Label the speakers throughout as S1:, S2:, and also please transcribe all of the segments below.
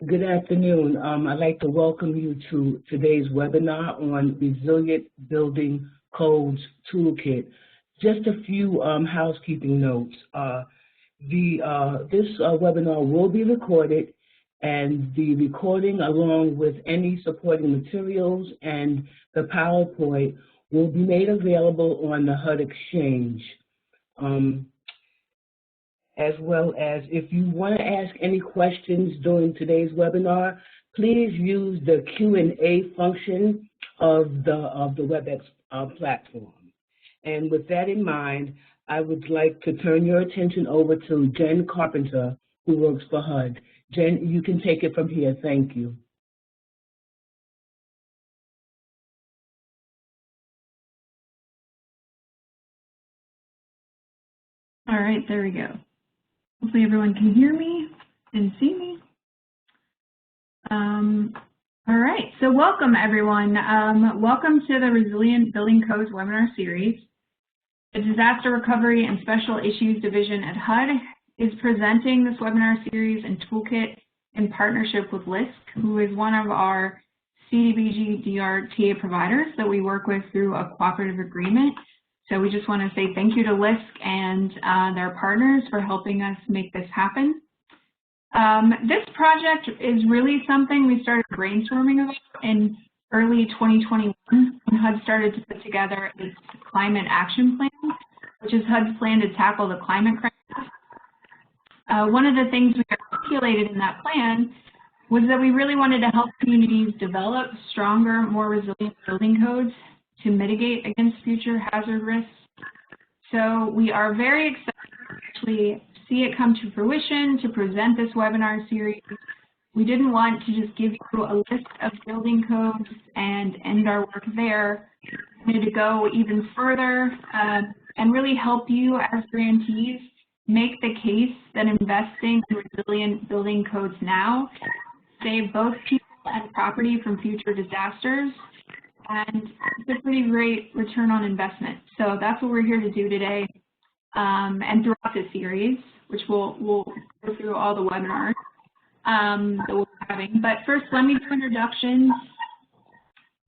S1: Good afternoon. I'd like to welcome you to today's webinar on Resilient Building Codes Toolkit. Just a few housekeeping notes. This webinar will be recorded, and the recording, along with any supporting materials and the PowerPoint, will be made available on the HUD Exchange. As well as if you want to ask any questions during today's webinar, please use the Q&A function of the WebEx platform. And with that in mind, I would like to turn your attention over to Jen Carpenter, who works for HUD. Jen, you can take it from here. Thank you.
S2: All right, there we go. Hopefully everyone can hear me and see me. All right, so welcome everyone. Welcome to the Resilient Building Codes webinar series. The Disaster Recovery and Special Issues Division at HUD is presenting this webinar series and toolkit in partnership with LISC, who is one of our CDBG-DR TA providers that we work with through a cooperative agreement. So we just want to say thank you to LISC and their partners for helping us make this happen. This project is really something we started brainstorming about in early 2021 when HUD started to put together its climate action plan, which is HUD's plan to tackle the climate crisis. One of the things we articulated in that plan was that we really wanted to help communities develop stronger, more resilient building codes to mitigate against future hazard risks. So we are very excited to actually see it come to fruition, to present this webinar series. We didn't want to just give you a list of building codes and end our work there. We wanted to go even further and really help you as grantees make the case that investing in resilient building codes now save both people and property from future disasters. And it's a pretty great return on investment. So that's what we're here to do today and throughout this series, which we'll go through all the webinars that we'll be having. But first, let me do introductions.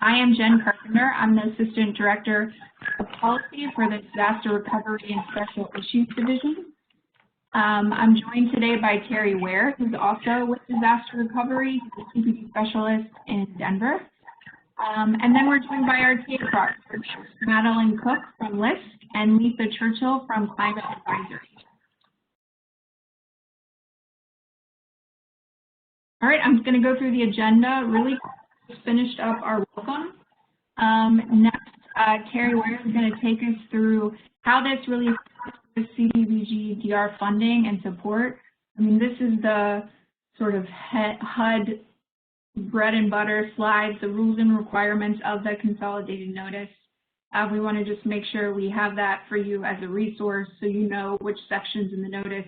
S2: I am Jen Carpenter. I'm the Assistant Director of Policy for the Disaster Recovery and Special Issues Division. I'm joined today by Terry Ware, who's also with Disaster Recovery. He's a CDBG specialist in Denver. And then we're joined by our TA partners, Madeline Cook from LISC and Lisa Churchill from Climate Advisory. All right, I'm going to go through the agenda really quick. Just finished up our welcome. Next, Terry Ware is going to take us through how this really affects the CDBG-DR funding and support. I mean, this is the sort of HUD bread and butter slides, the rules and requirements of the consolidated notice. We want to just make sure we have that for you as a resource so you know which sections in the notice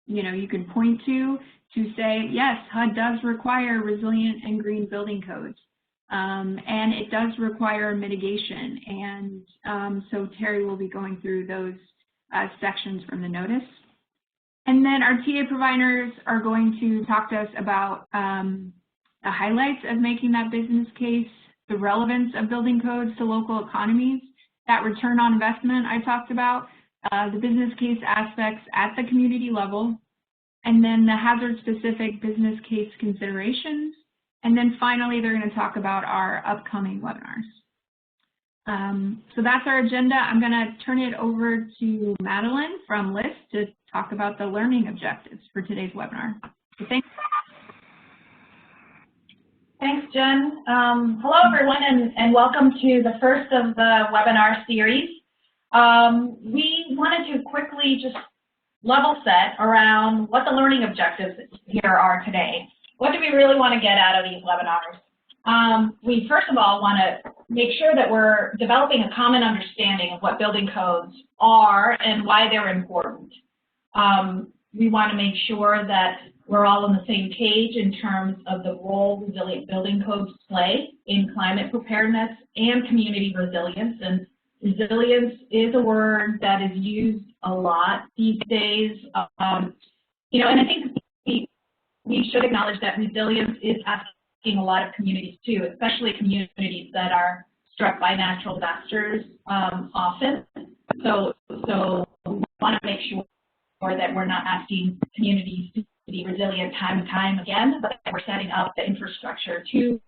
S2: you can point to say, yes, HUD does require resilient and green building codes. And it does require mitigation. And so Terry will be going through those sections from the notice. And then our TA providers are going to talk to us about the highlights of making that business case, the relevance of building codes to local economies, that return on investment I talked about, the business case aspects at the community level, and then the hazard-specific business case considerations. And then finally, they're going to talk about our upcoming webinars. So that's our agenda. I'm going to turn it over to Madeline from LISC to talk about the learning objectives for today's webinar. So thanks.
S3: Thanks, Jen. Hello, everyone, and welcome to the first of the webinar series. We wanted to quickly just level set around what the learning objectives here are today. What do we really want to get out of these webinars? We first of all want to make sure that we're developing a common understanding of what building codes are and why they're important. We want to make sure that we're all on the same page in terms of the role resilient building codes play in climate preparedness and community resilience. And resilience is a word that is used a lot these days. And I think we should acknowledge that resilience is asking a lot of communities too, especially communities that are struck by natural disasters often. So we want to make sure that we're not asking communities to be resilient time and time again, but that we're setting up the infrastructure to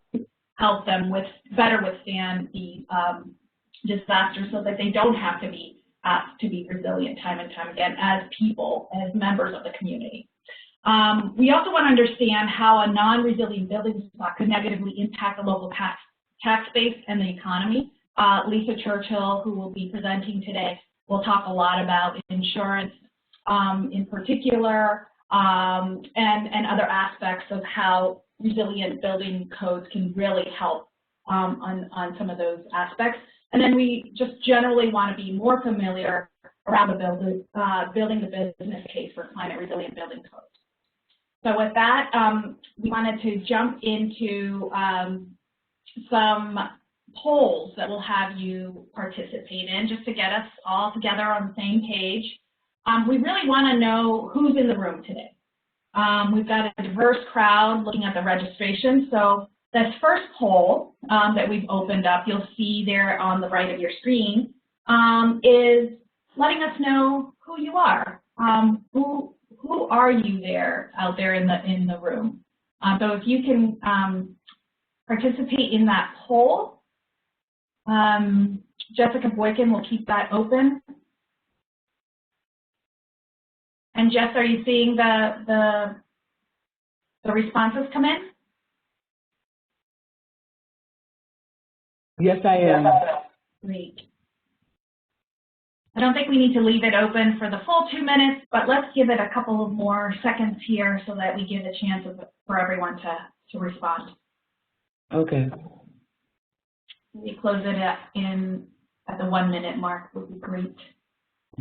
S3: help them better withstand the disasters so that they don't have to be asked to be resilient time and time again as people, as members of the community. We also want to understand how a non-resilient building stock could negatively impact the local tax base and the economy. Lisa Churchill, who will be presenting today, will talk a lot about insurance in particular and other aspects of how resilient building codes can really help on some of those aspects. And then we just generally want to be more familiar around the building the business case for climate resilient building codes. So with that, we wanted to jump into some polls that we'll have you participate in just to get us all together on the same page. We really want to know who's in the room today. We've got a diverse crowd looking at the registration. So this first poll that we've opened up, you'll see there on the right of your screen, is letting us know who you are. Who are you there out there in the room? So if you can participate in that poll, Jessica Boykin will keep that open. And Jess, are you seeing the responses come in?
S1: Yes, I am.
S3: Great. I don't think we need to leave it open for the full 2 minutes, but let's give it a couple of more seconds here so that we give a chance for everyone to respond.
S1: Okay.
S3: We close it at the 1 minute mark would be great.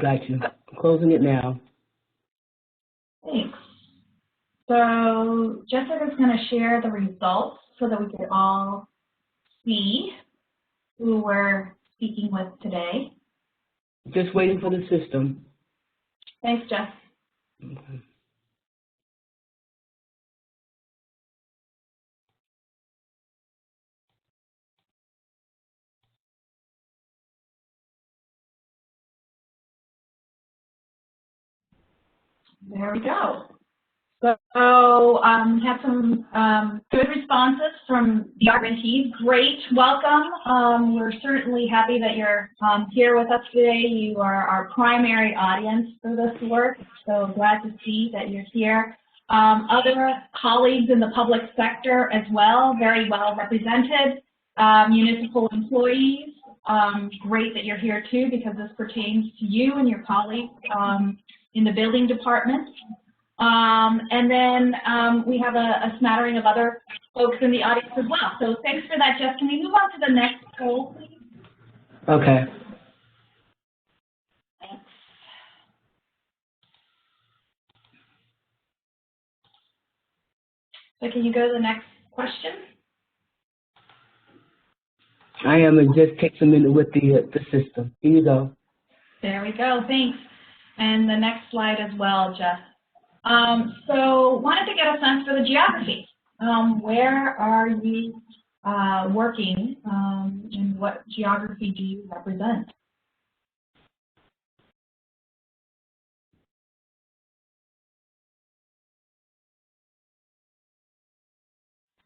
S1: Got you. Closing it now.
S3: Thanks. So Jessica's going to share the results so that we can all see who we're speaking with today.
S1: Just waiting for the system.
S3: Thanks, Jess.
S1: Okay.
S3: There we go. So we have some good responses from the grantees. Great, welcome. We're certainly happy that you're here with us today. You are our primary audience for this work, so glad to see that you're here. Other colleagues in the public sector as well, very well represented. Municipal employees, great that you're here too, because this pertains to you and your colleagues in the building department. And then we have a smattering of other folks in the audience as well. So thanks for that, Jess. Can we move on to the next poll, please?
S1: Okay.
S3: Thanks. So can you go to the next question?
S1: I am. It just takes a minute with the system. Here you go.
S3: There we go. Thanks. And the next slide as well, Jess. So wanted to get a sense for the geography. Where are you working and what geography do you represent?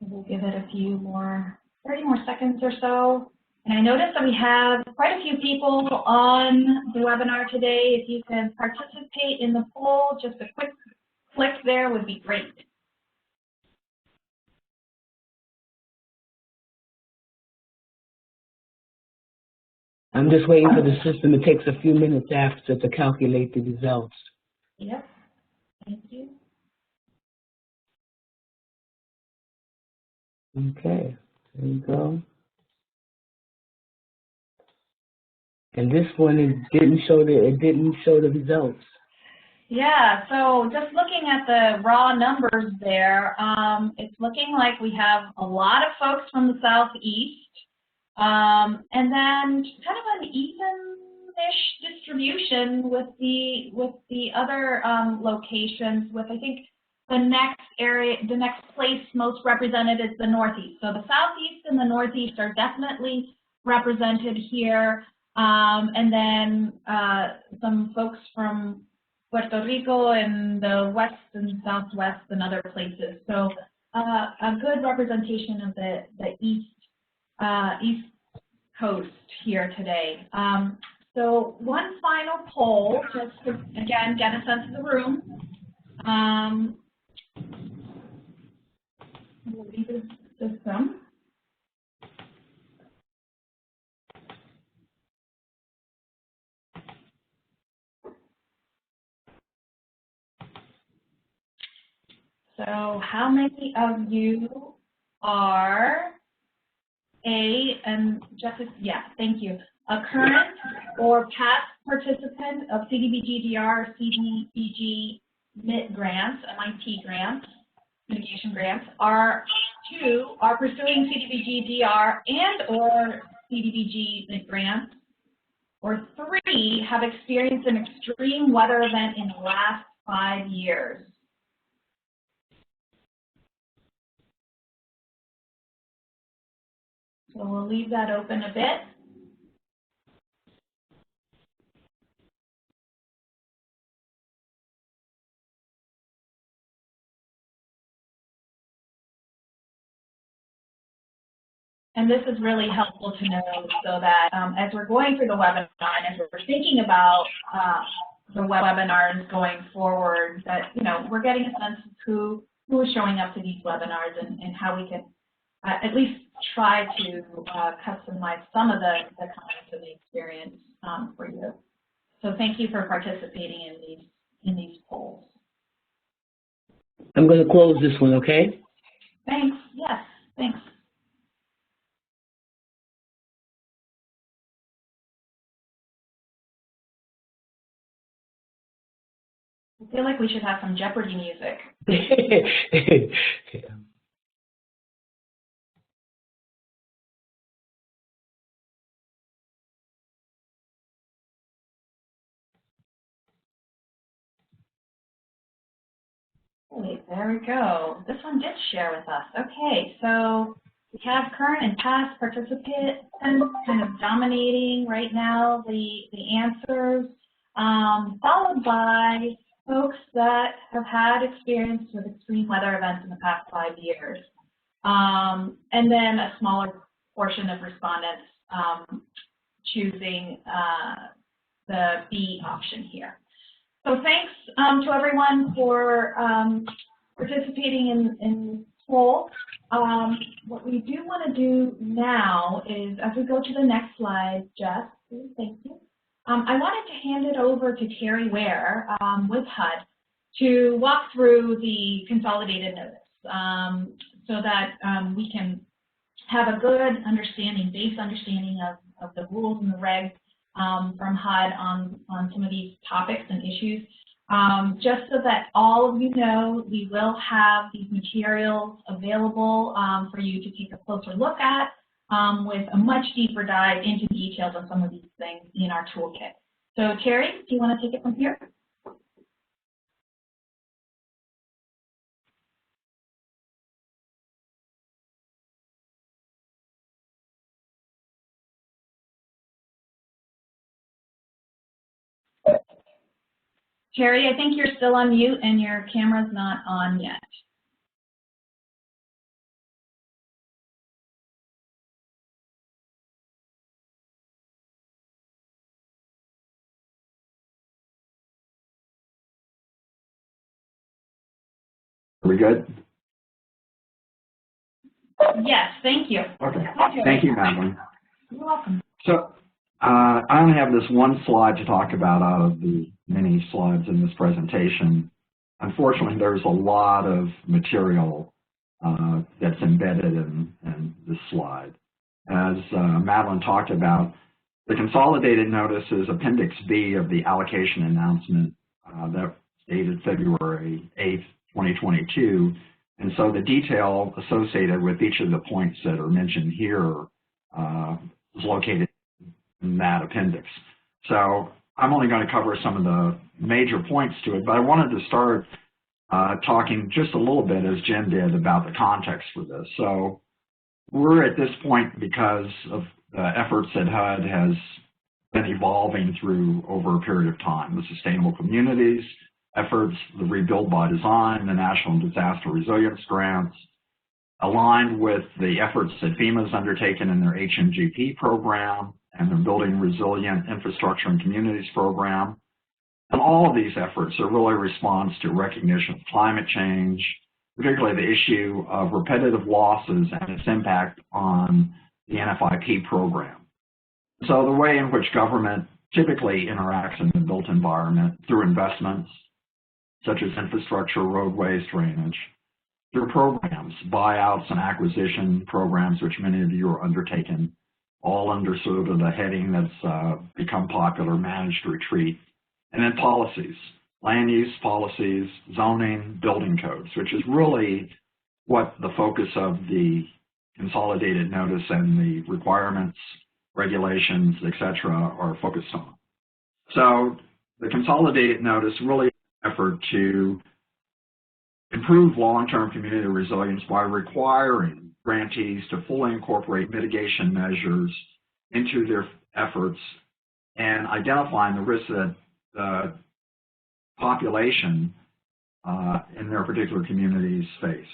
S3: We'll give it a few more, 30 more seconds or so. And I noticed that we have quite a few people on the webinar today. If you can participate in the poll, just a quick click there would be great.
S1: I'm just waiting for the system. It takes a few minutes after to calculate the results.
S3: Yep. Thank you.
S1: Okay. There you go. And this one it didn't show the results.
S3: Yeah, so just looking at the raw numbers there, it's looking like we have a lot of folks from the Southeast, and then kind of an even-ish distribution with the other locations, with I think the next area, the next place most represented is the Northeast. So the Southeast and the Northeast are definitely represented here. And then some folks from Puerto Rico and the West and Southwest and other places. So a good representation of the East Coast here today. So one final poll, just to, again, get a sense of the room. We'll leave the system. So how many of you are and Jessica, yeah, thank you, a current or past participant of CDBG-DR, CDBG-MIT grants, MIT grants, mitigation grants, are pursuing CDBG-DR and or CDBG-MIT grants, or 3, have experienced an extreme weather event in the last 5 years. So we'll leave that open a bit. And this is really helpful to know so that as we're going through the webinar and as we're thinking about the webinars going forward, that, you know, we're getting a sense of who is showing up to these webinars and how we can at least try to customize some of the comments and the experience for you. So thank you for participating in these polls.
S1: I'm going to close this one, okay?
S3: Thanks. Yes, thanks. I feel like we should have some Jeopardy music. Wait, there we go. This one did share with us. Okay, so we have current and past participants kind of dominating right now the answers, followed by folks that have had experience with extreme weather events in the past 5 years. And then a smaller portion of respondents choosing the B option here. So thanks to everyone for participating in this poll. What we do want to do now is, as we go to the next slide, Jess, please, thank you. I wanted to hand it over to Terry Ware with HUD to walk through the consolidated notice so that we can have a good understanding, base understanding of the rules and the regs from HUD on some of these topics and issues. Just so that all of you know, we will have these materials available for you to take a closer look at with a much deeper dive into details on some of these things in our toolkit. So Terry, do you want to take it from here? Terry, I think you're still on mute and your camera's not on yet.
S4: Are we good?
S3: Yes, thank you.
S4: Okay. Thank you, Madeline.
S3: You're welcome.
S4: So I only have this one slide to talk about out of the many slides in this presentation. Unfortunately, there's a lot of material that's embedded in this slide. As Madeline talked about, the consolidated notice is Appendix B of the allocation announcement that dated February 8th, 2022. And so the detail associated with each of the points that are mentioned here is located in that appendix. So I'm only going to cover some of the major points to it, but I wanted to start talking just a little bit, as Jen did, about the context for this. So we're at this point because of the efforts that HUD has been evolving through over a period of time. The Sustainable Communities efforts, the Rebuild by Design, the National Disaster Resilience Grants, aligned with the efforts that FEMA's undertaken in their HMGP program and their Building Resilient Infrastructure and Communities program. And all of these efforts are really a response to recognition of climate change, particularly the issue of repetitive losses and its impact on the NFIP program. So the way in which government typically interacts in the built environment through investments, such as infrastructure, roadways, drainage, through programs, buyouts and acquisition programs, which many of you are undertaking, all under sort of the heading that's become popular, managed retreat, and then policies, land use policies, zoning, building codes, which is really what the focus of the consolidated notice and the requirements, regulations, etc., are focused on. So the consolidated notice really is an effort to improve long-term community resilience by requiring grantees to fully incorporate mitigation measures into their efforts and identifying the risks that the population in their particular communities face.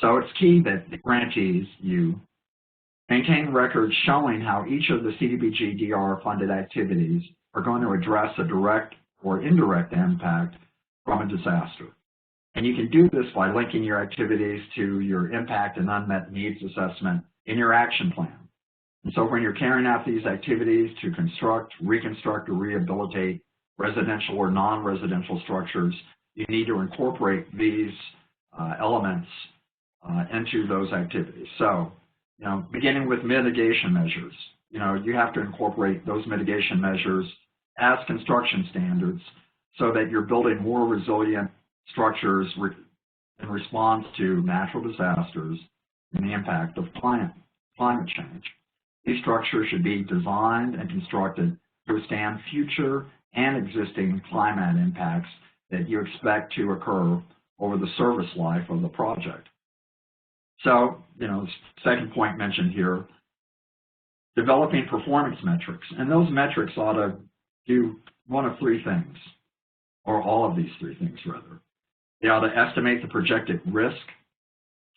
S4: So it's key that the grantees, you, maintain records showing how each of the CDBG-DR funded activities are going to address a direct or indirect impact from a disaster. And you can do this by linking your activities to your impact and unmet needs assessment in your action plan. And so when you're carrying out these activities to construct, reconstruct, or rehabilitate residential or non-residential structures, you need to incorporate these elements into those activities. So, beginning with mitigation measures, you have to incorporate those mitigation measures as construction standards so that you're building more resilient structures in response to natural disasters and the impact of climate change. These structures should be designed and constructed to withstand future and existing climate impacts that you expect to occur over the service life of the project. So, the second point mentioned here, developing performance metrics. And those metrics ought to do one of three things, or all of these three things, rather. They ought to estimate the projected risk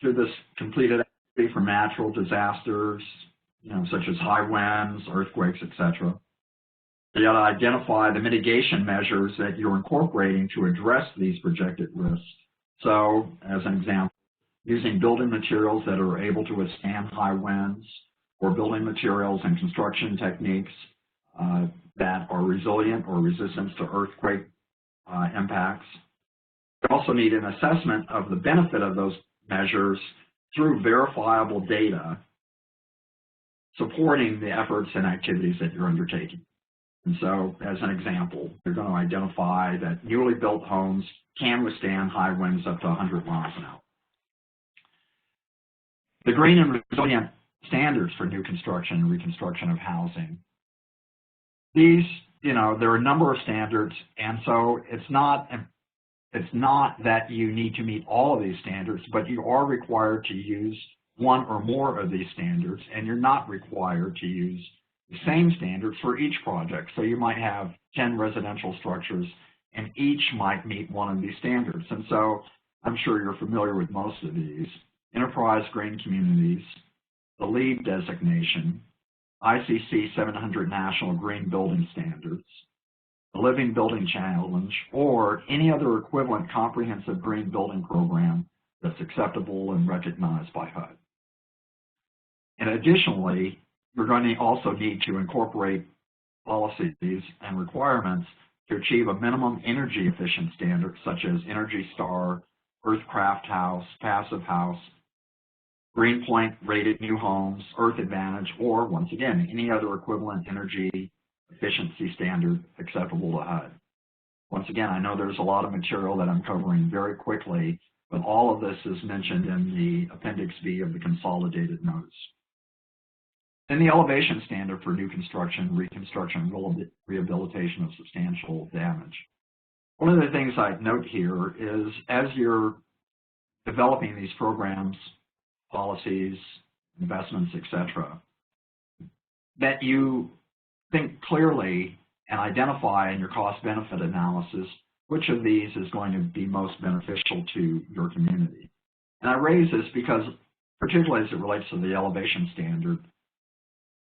S4: to this completed activity from natural disasters, such as high winds, earthquakes, etc. They ought to identify the mitigation measures that you're incorporating to address these projected risks. So, as an example, using building materials that are able to withstand high winds, or building materials and construction techniques that are resilient or resistant to earthquake impacts. You also need an assessment of the benefit of those measures through verifiable data supporting the efforts and activities that you're undertaking. And so, as an example, you're going to identify that newly built homes can withstand high winds up to 100 miles an hour. The green and resilient standards for new construction and reconstruction of housing. These, there are a number of standards, and so it's not that you need to meet all of these standards, but you are required to use one or more of these standards, and you're not required to use the same standards for each project. So you might have 10 residential structures, and each might meet one of these standards. And so I'm sure you're familiar with most of these. Enterprise Green Communities, the LEED designation, ICC 700 National Green Building Standards, the Living Building Challenge, or any other equivalent comprehensive green building program that's acceptable and recognized by HUD. And additionally, you're going to also need to incorporate policies and requirements to achieve a minimum energy efficient standard, such as Energy Star, Earthcraft House, Passive House, Greenpoint rated new homes, Earth Advantage, or once again, any other equivalent energy efficiency standard acceptable to HUD. Once again, I know there's a lot of material that I'm covering very quickly, but all of this is mentioned in the Appendix B of the consolidated notes. Then the elevation standard for new construction, reconstruction, rehabilitation of substantial damage. One of the things I'd note here is as you're developing these programs, policies, investments, etc., that you think clearly and identify in your cost-benefit analysis which of these is going to be most beneficial to your community. And I raise this because, particularly as it relates to the elevation standard,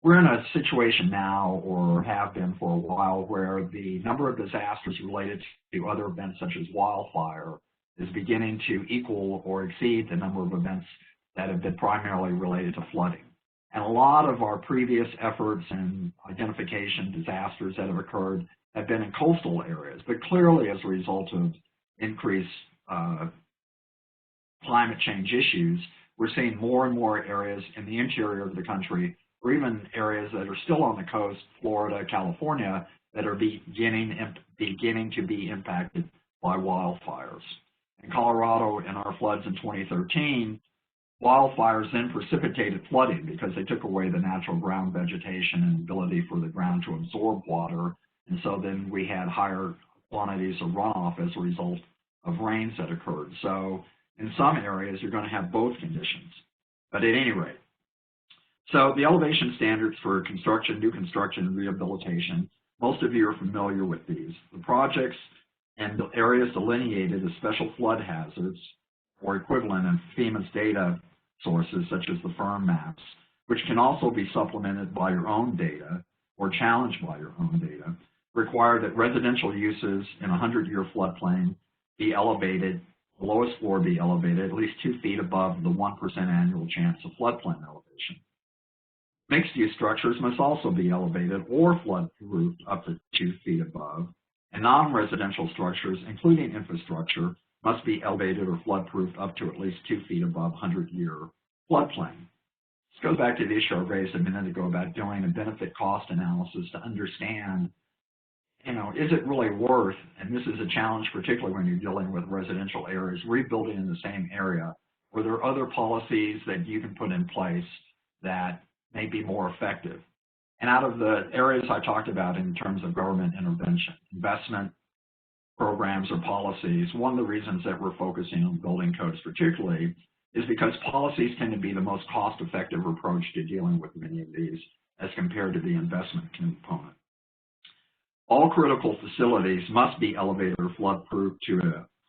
S4: we're in a situation now, or have been for a while, where the number of disasters related to other events such as wildfire is beginning to equal or exceed the number of events that have been primarily related to flooding. And a lot of our previous efforts in identification disasters that have occurred have been in coastal areas, but clearly as a result of increased climate change issues, we're seeing more and more areas in the interior of the country, or even areas that are still on the coast, Florida, California, that are beginning to be impacted by wildfires. In Colorado, in our floods in 2013, wildfires then precipitated flooding because they took away the natural ground vegetation and ability for the ground to absorb water. And so then we had higher quantities of runoff as a result of rains that occurred. So in some areas, you're going to have both conditions. But at any rate, so the elevation standards for construction, new construction, and rehabilitation, most of you are familiar with these. The projects and the areas delineated as special flood hazards or equivalent in FEMA's data sources, such as the firm maps, which can also be supplemented by your own data or challenged by your own data, require that residential uses in a 100-year floodplain be elevated, the lowest floor be elevated at least 2 feet above the 1% annual chance of floodplain elevation. Mixed-use structures must also be elevated or flood-proofed up to 2 feet above, and non-residential structures, including infrastructure, must be elevated or flood-proofed up to at least 2 feet above 100-year floodplain. This goes back to the issue I raised a minute ago about doing a benefit-cost analysis to understand, is it really worth, and this is a challenge particularly when you're dealing with residential areas, rebuilding in the same area, or there are other policies that you can put in place that may be more effective. And out of the areas I talked about in terms of government intervention, investment programs or policies, one of the reasons that we're focusing on building codes particularly is because policies tend to be the most cost-effective approach to dealing with many of these as compared to the investment component. All critical facilities must be elevated or flood-proof to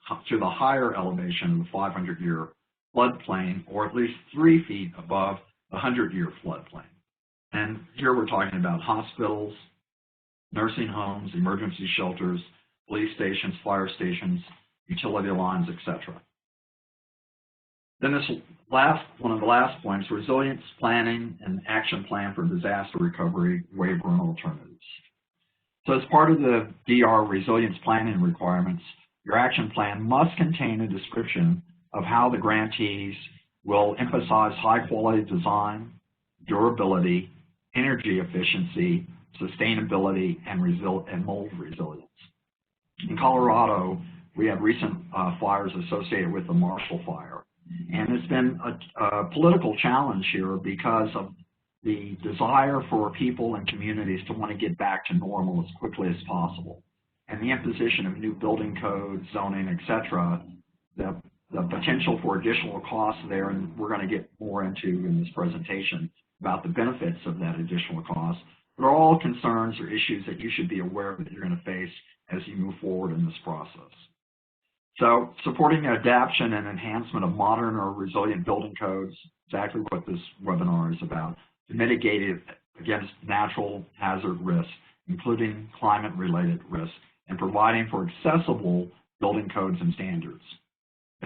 S4: the higher elevation of the 500-year floodplain, or at least 3 feet above the 100-year floodplain. And here we're talking about hospitals, nursing homes, emergency shelters, police stations, fire stations, utility lines, etc. Then this one of the last points, resilience planning and action plan for disaster recovery, waiver, and alternatives. So as part of the DR resilience planning requirements, your action plan must contain a description of how the grantees will emphasize high-quality design, durability, energy efficiency, sustainability, and mold resilience. In Colorado, we had recent fires associated with the Marshall Fire, and it's been a political challenge here because of the desire for people and communities to want to get back to normal as quickly as possible. And the imposition of new building codes, zoning, etc., the potential for additional costs there, and we're going to get more into in this presentation about the benefits of that additional cost, but are all concerns or issues that you should be aware that you're going to face as you move forward in this process. So supporting the adaption and enhancement of modern or resilient building codes, exactly what this webinar is about, to mitigate it against natural hazard risks, including climate-related risks, and providing for accessible building codes and standards.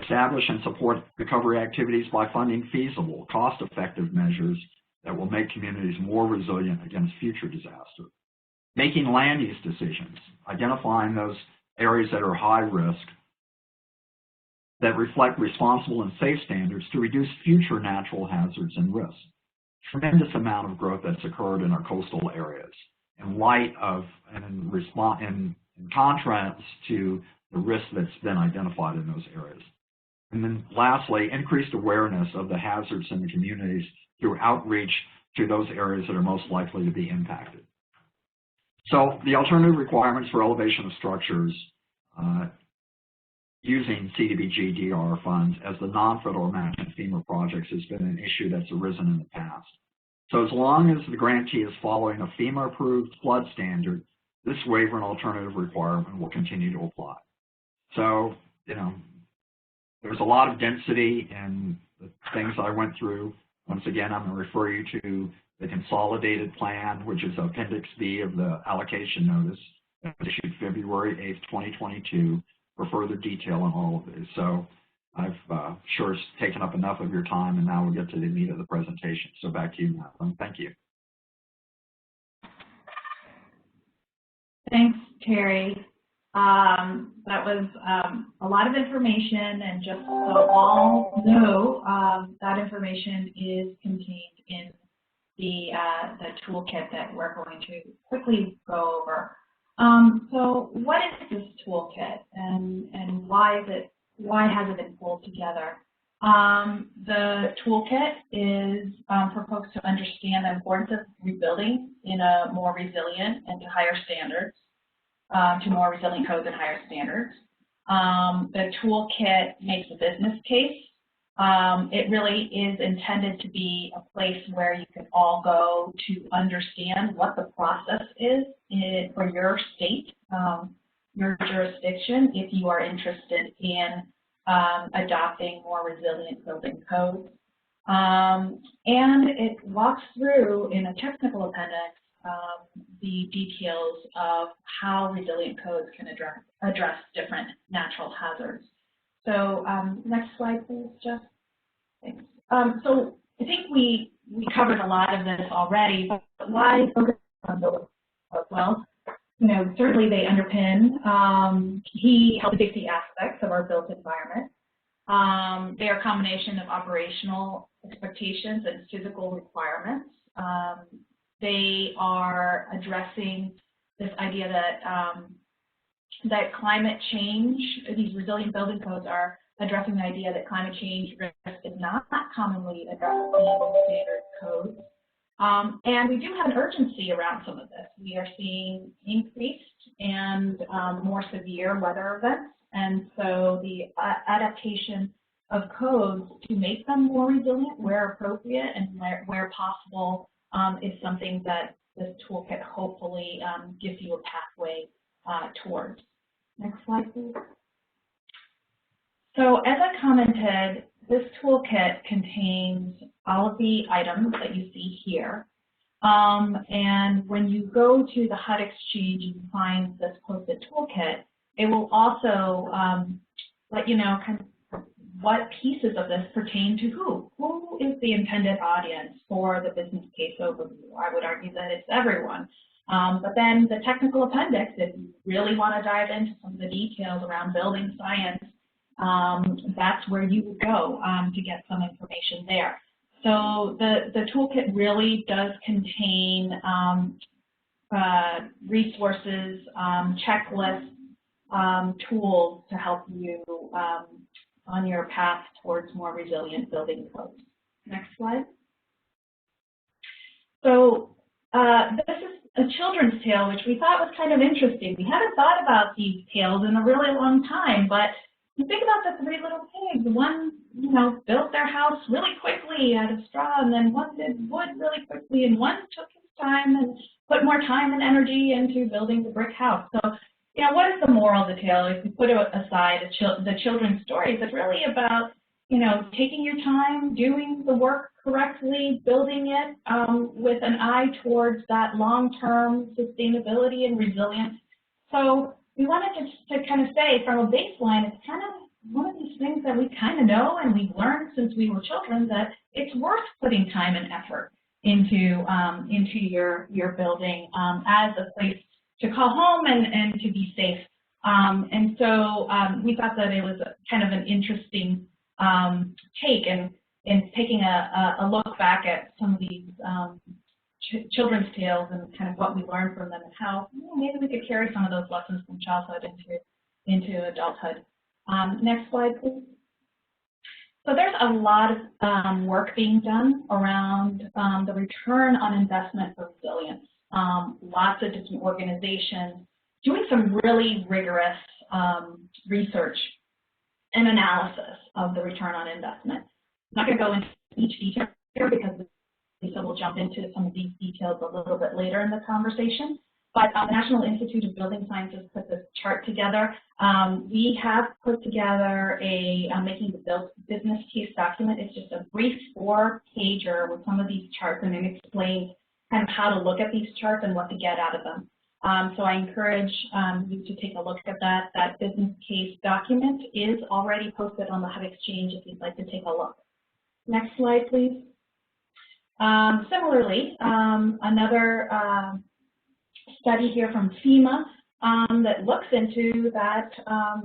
S4: Establish and support recovery activities by funding feasible, cost-effective measures that will make communities more resilient against future disaster. Making land use decisions, identifying those areas that are high risk that reflect responsible and safe standards to reduce future natural hazards and risks. Tremendous amount of growth that's occurred in our coastal areas in light of and in contrast to the risk that's been identified in those areas. And then lastly, increased awareness of the hazards in the communities through outreach to those areas that are most likely to be impacted. So the alternative requirements for elevation of structures using CDBG-DR funds as the non-federal match in FEMA projects has been an issue that's arisen in the past. So as long as the grantee is following a FEMA-approved flood standard, this waiver and alternative requirement will continue to apply. So, you know, there's a lot of density in the things I went through. Once again, I'm going to refer you to the consolidated plan, which is Appendix B of the allocation notice that was issued February 8th, 2022, for further detail on all of this. So I've sure taken up enough of your time, and now we'll get to the meat of the presentation. So back to you, Madeline. Thank you.
S3: Thanks, Terry. That was a lot of information, and just so all know, that information is contained in the toolkit that we're going to quickly go over. So what is this toolkit, and why has it been pulled together? The toolkit is for folks to understand the importance of rebuilding in a more resilient and to higher standards, to more resilient codes and higher standards. The toolkit makes a business case. It really is intended to be a place where you can all go to understand what the process is for your state, your jurisdiction, if you are interested in adopting more resilient building codes. And it walks through in a technical appendix the details of how resilient codes can address different natural hazards. So next slide, please, Jeff. Thanks. So I think we covered a lot of this already, but why focus on building codes? Well, you know, certainly they underpin key health and safety aspects of our built environment. They are a combination of operational expectations and physical requirements. They are addressing this idea that that climate change, these resilient building codes are addressing the idea that climate change risk is not commonly addressed in standard codes. And we do have an urgency around some of this. We are seeing increased and more severe weather events, and so the adaptation of codes to make them more resilient where appropriate and where possible is something that this toolkit hopefully gives you a pathway towards. Next slide, please. So as I commented, this toolkit contains all of the items that you see here. And when you go to the HUD Exchange and find this posted toolkit, it will also let you know kind of what pieces of this pertain to who. Who is the intended audience for the business case overview? I would argue that it's everyone. But then the technical appendix, if you really want to dive into some of the details around building science, that's where you would go to get some information there. So the toolkit really does contain resources, checklists, tools to help you on your path towards more resilient building codes. Next slide. So this is a children's tale, which we thought was kind of interesting. We haven't thought about these tales in a really long time, but you think about the three little pigs. One, you know, built their house really quickly out of straw, and then one did wood really quickly, and one took his time and put more time and energy into building the brick house. So, you know, what is the moral of the tale? If you put aside the children's stories, it's really about, you know, taking your time, doing the work correctly, building it with an eye towards that long-term sustainability and resilience. So we wanted to kind of say from a baseline, it's kind of one of these things that we kind of know and we've learned since we were children that it's worth putting time and effort into your building as a place to call home and to be safe. And so we thought that it was kind of an interesting take in taking a look back at some of these children's tales and kind of what we learned from them and how maybe we could carry some of those lessons from childhood into adulthood. Next slide, please. So there's a lot of work being done around the return on investment for resilience. Lots of different organizations doing some really rigorous research and analysis of the return on investment. I'm not going to go into each detail here because Lisa will jump into some of these details a little bit later in the conversation. But the National Institute of Building Sciences put this chart together. We have put together a Making the Business Case document. It's just a brief 4-pager with some of these charts, and it explains kind of how to look at these charts and what to get out of them. So I encourage you to take a look at that. That business case document is already posted on the Hub Exchange if you'd like to take a look. Next slide, please. Similarly, another study here from FEMA that looks into that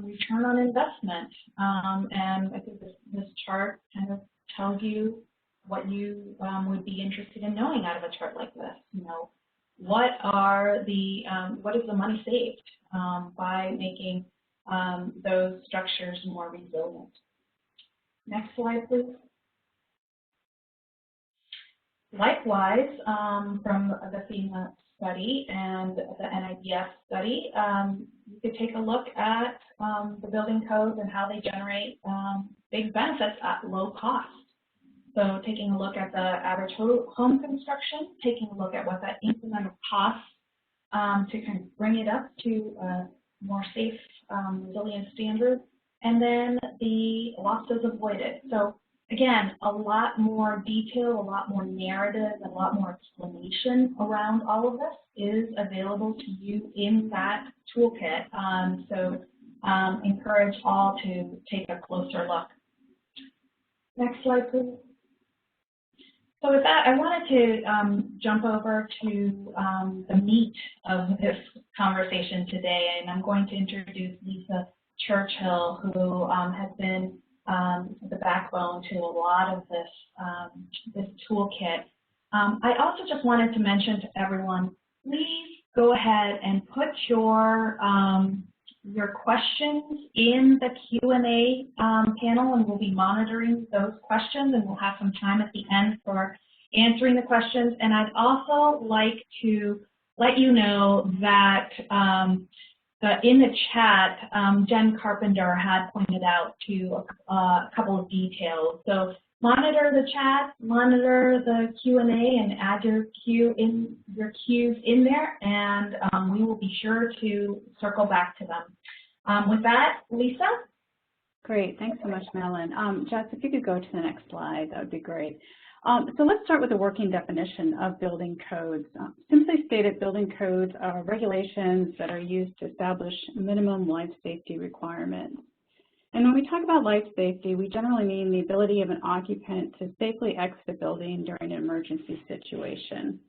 S3: return on investment. And I think this chart kind of tells you what you would be interested in knowing out of a chart like this. You know, what is the money saved by making those structures more resilient? Next slide, please. Likewise, from the FEMA study and the NIDF study, you could take a look at the building codes and how they generate big benefits at low cost. So taking a look at the average home construction, taking a look at what that incremental costs to kind of bring it up to a more safe, resilient standard, and then the losses avoided. So again, a lot more detail, a lot more narrative, and a lot more explanation around all of this is available to you in that toolkit. So encourage all to take a closer look. Next slide, please. So with that, I wanted to jump over to the meat of this conversation today, and I'm going to introduce Lisa Churchill, who has been the backbone to a lot of this toolkit. I also just wanted to mention to everyone, please go ahead and put your questions in the Q&A panel, and we'll be monitoring those questions, and we'll have some time at the end for answering the questions. And I'd also like to let you know that in the chat, Jen Carpenter had pointed out to a couple of details. So monitor the chat, monitor the Q&A, and add your cues in there, and we will be sure to circle back to them. With that, Lisa?
S5: Great, thanks so much, Madeline. Jess, if you could go to the next slide, that would be great. So let's start with the working definition of building codes. Simply stated, building codes are regulations that are used to establish minimum life safety requirements. And when we talk about life safety, we generally mean the ability of an occupant to safely exit a building during an emergency situation.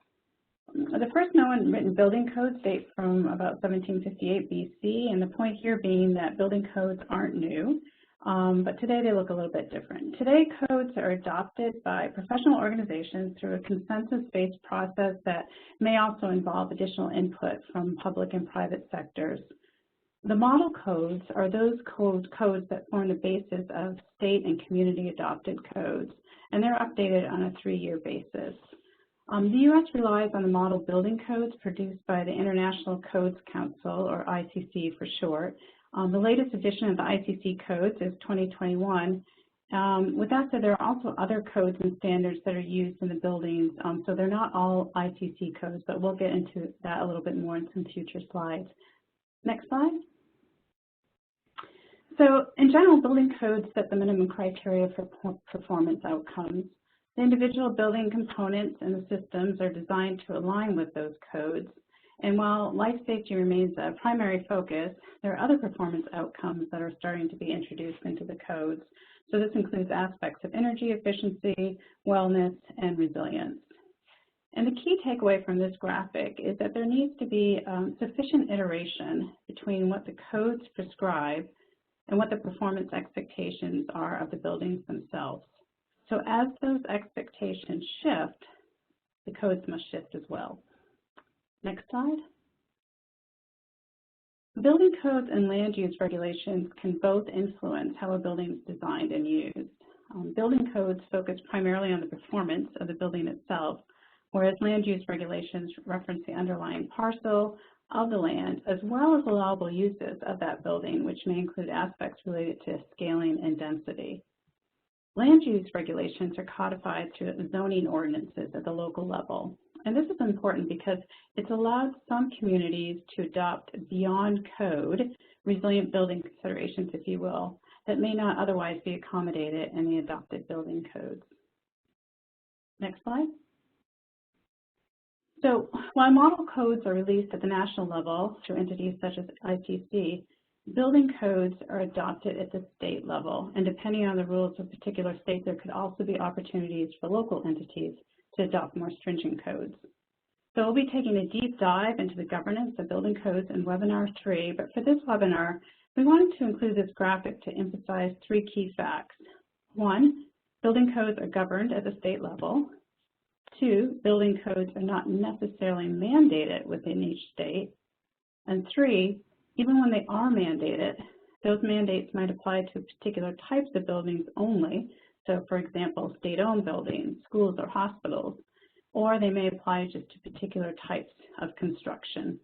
S5: The first known written building codes date from about 1758 BC, and the point here being that building codes aren't new. But today they look a little bit different. Today, codes are adopted by professional organizations through a consensus-based process that may also involve additional input from public and private sectors. The model codes are those codes that form the basis of state and community adopted codes, and they're updated on a 3-year basis. The U.S. relies on the model building codes produced by the International Codes Council, or ICC for short. The latest edition of the ICC codes is 2021. With that said, there are also other codes and standards that are used in the buildings, so they're not all ICC codes, but we'll get into that a little bit more in some future slides. Next slide. So in general, building codes set the minimum criteria for performance outcomes. The individual building components and the systems are designed to align with those codes. And while life safety remains a primary focus, there are other performance outcomes that are starting to be introduced into the codes. So this includes aspects of energy efficiency, wellness, and resilience. And the key takeaway from this graphic is that there needs to be sufficient iteration between what the codes prescribe and what the performance expectations are of the buildings themselves. So as those expectations shift, the codes must shift as well. Next slide. Building codes and land use regulations can both influence how a building is designed and used. Building codes focus primarily on the performance of the building itself, whereas land use regulations reference the underlying parcel of the land, as well as allowable uses of that building, which may include aspects related to scaling and density. Land use regulations are codified through zoning ordinances at the local level. And this is important because it's allowed some communities to adopt beyond code resilient building considerations, if you will, that may not otherwise be accommodated in the adopted building codes. Next slide. So while model codes are released at the national level through entities such as ITC, building codes are adopted at the state level. And depending on the rules of a particular state, there could also be opportunities for local entities to adopt more stringent codes. So we'll be taking a deep dive into the governance of building codes in webinar 3, but for this webinar, we wanted to include this graphic to emphasize 3 key facts. 1, building codes are governed at the state level. 2, building codes are not necessarily mandated within each state. And 3, even when they are mandated, those mandates might apply to particular types of buildings only. So for example, state-owned buildings, schools or hospitals, or they may apply just to particular types of construction,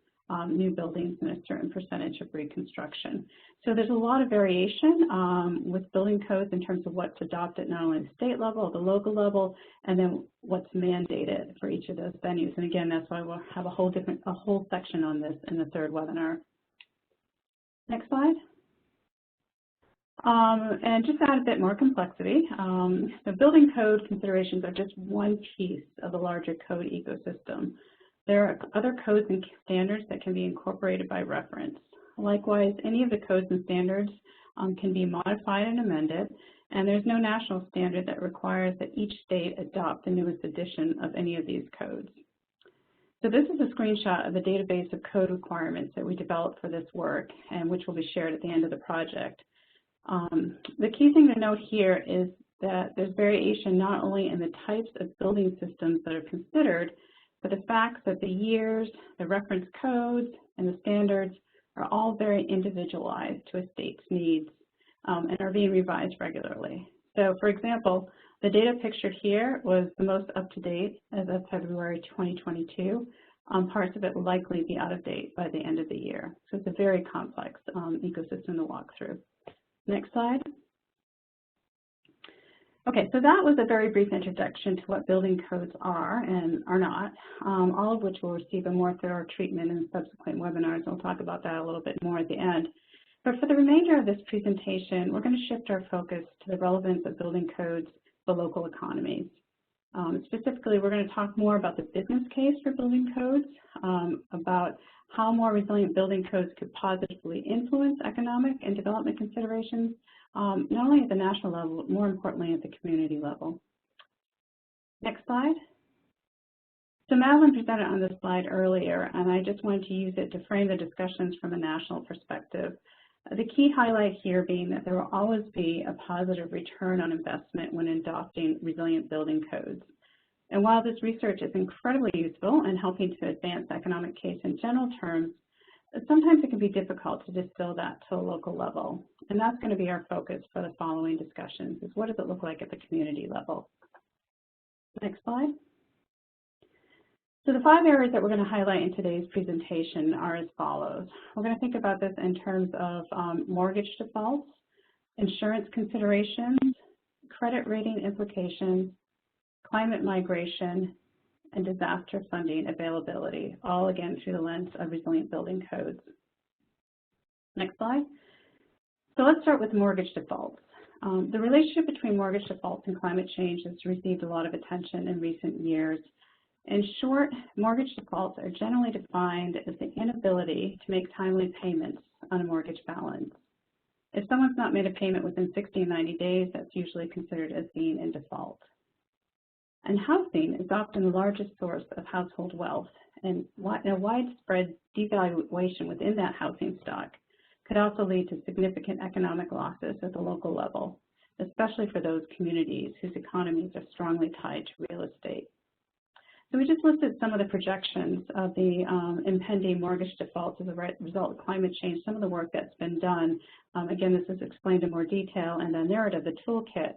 S5: new buildings and a certain percentage of reconstruction. So there's a lot of variation with building codes in terms of what's adopted not only at the state level, the local level, and then what's mandated for each of those venues. And again, that's why we'll have a whole section on this in the 3rd webinar. Next slide. And just to add a bit more complexity, the building code considerations are just one piece of the larger code ecosystem. There are other codes and standards that can be incorporated by reference. Likewise, any of the codes and standards can be modified and amended, and there's no national standard that requires that each state adopt the newest edition of any of these codes. So this is a screenshot of the database of code requirements that we developed for this work, and which will be shared at the end of the project. The key thing to note here is that there's variation not only in the types of building systems that are considered, but the fact that the years, the reference codes, and the standards are all very individualized to a state's needs and are being revised regularly. So for example, the data pictured here was the most up-to-date as of February 2022. Parts of it will likely be out of date by the end of the year. So it's a very complex ecosystem to walk through. Next slide. Okay, so that was a very brief introduction to what building codes are and are not, all of which will receive a more thorough treatment in subsequent webinars. We'll talk about that a little bit more at the end. But for the remainder of this presentation, we're going to shift our focus to the relevance of building codes for local economies. Specifically, we're going to talk more about the business case for building codes, about how more resilient building codes could positively influence economic and development considerations, not only at the national level, but more importantly at the community level. Next slide. So Madeline presented on this slide earlier, and I just wanted to use it to frame the discussions from a national perspective. The key highlight here being that there will always be a positive return on investment when adopting resilient building codes. And while this research is incredibly useful in helping to advance economic case in general terms, sometimes it can be difficult to distill that to a local level. And that's going to be our focus for the following discussions, is what does it look like at the community level? Next slide. So the 5 areas that we're going to highlight in today's presentation are as follows. We're going to think about this in terms of mortgage defaults, insurance considerations, credit rating implications, climate migration, and disaster funding availability, all again through the lens of resilient building codes. Next slide. So let's start with mortgage defaults. The relationship between mortgage defaults and climate change has received a lot of attention in recent years. In short, mortgage defaults are generally defined as the inability to make timely payments on a mortgage balance. If someone's not made a payment within 60 and 90 days, that's usually considered as being in default. And housing is often the largest source of household wealth, and a widespread devaluation within that housing stock could also lead to significant economic losses at the local level, especially for those communities whose economies are strongly tied to real estate. So we just listed some of the projections of the impending mortgage defaults as a result of climate change, some of the work that's been done. Again, this is explained in more detail in the narrative, the toolkit.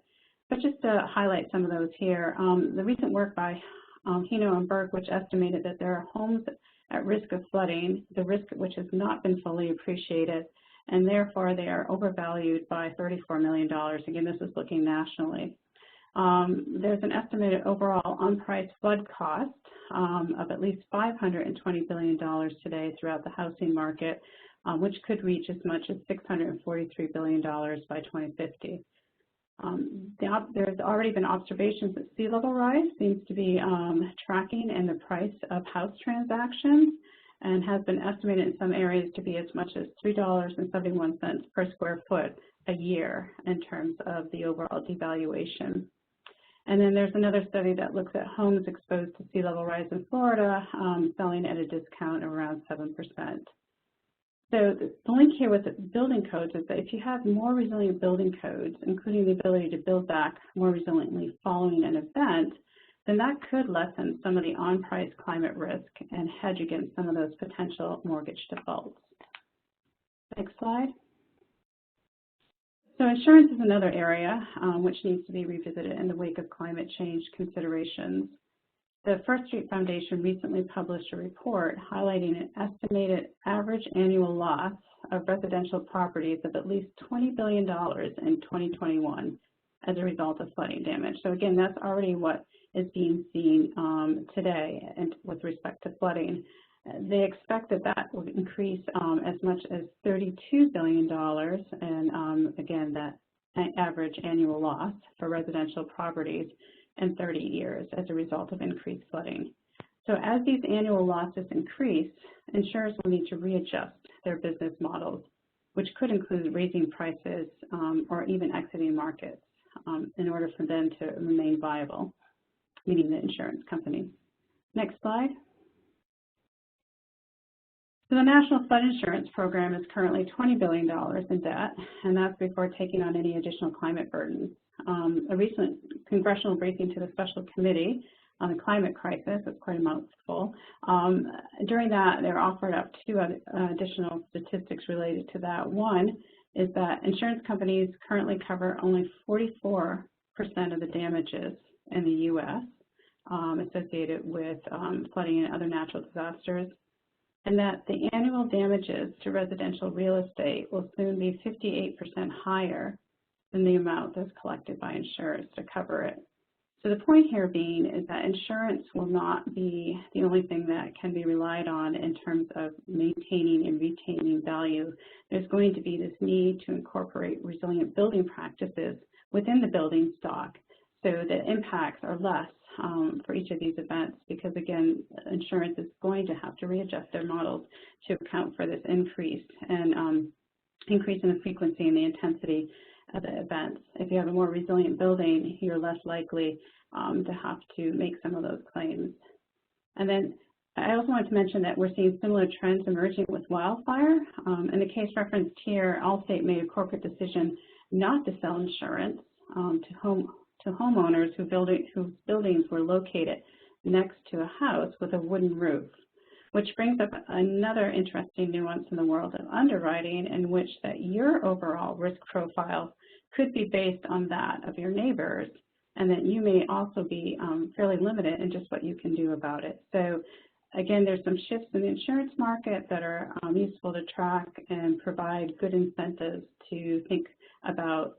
S5: But just to highlight some of those here, the recent work by Hino and Burke, which estimated that there are homes at risk of flooding, the risk which has not been fully appreciated, and therefore they are overvalued by $34 million. Again, this is looking nationally. There's an estimated overall unpriced flood cost of at least $520 billion today throughout the housing market, which could reach as much as $643 billion by 2050. There's already been observations that sea level rise seems to be tracking in the price of house transactions and has been estimated in some areas to be as much as $3.71 per square foot a year in terms of the overall devaluation. And then there's another study that looks at homes exposed to sea level rise in Florida selling at a discount of around 7%. So the link here with the building codes is that if you have more resilient building codes, including the ability to build back more resiliently following an event, then that could lessen some of the on-price climate risk and hedge against some of those potential mortgage defaults. Next slide. So insurance is another area which needs to be revisited in the wake of climate change considerations. The First Street Foundation recently published a report highlighting an estimated average annual loss of residential properties of at least $20 billion in 2021 as a result of flooding damage. So again, that's already what is being seen today and with respect to flooding. They expect that that will increase as much as $32 billion, and again, that average annual loss for residential properties in 30 years as a result of increased flooding. So as these annual losses increase, insurers will need to readjust their business models, which could include raising prices or even exiting markets in order for them to remain viable, meaning the insurance companies. Next slide. So the National Flood Insurance Program is currently $20 billion in debt, and that's before taking on any additional climate burdens. A recent congressional briefing to the Special Committee on the Climate Crisis, it's quite a mouthful. During that, they're offered up two additional statistics related to that. One is that insurance companies currently cover only 44% of the damages in the U.S. Associated with flooding and other natural disasters, and that the annual damages to residential real estate will soon be 58% higher than the amount that's collected by insurers to cover it. So the point here being is that insurance will not be the only thing that can be relied on in terms of maintaining and retaining value. There's going to be this need to incorporate resilient building practices within the building stock so that impacts are less for each of these events, because again, insurance is going to have to readjust their models to account for this increase and increase in the frequency and the intensity of the events. If you have a more resilient building, you're less likely to have to make some of those claims. And then I also wanted to mention that we're seeing similar trends emerging with wildfire. In the case referenced here, Allstate made a corporate decision not to sell insurance to homeowners whose buildings were located next to a house with a wooden roof, which brings up another interesting nuance in the world of underwriting, in which that your overall risk profile could be based on that of your neighbors, and that you may also be fairly limited in just what you can do about it. So again, there's some shifts in the insurance market that are useful to track and provide good incentives to think about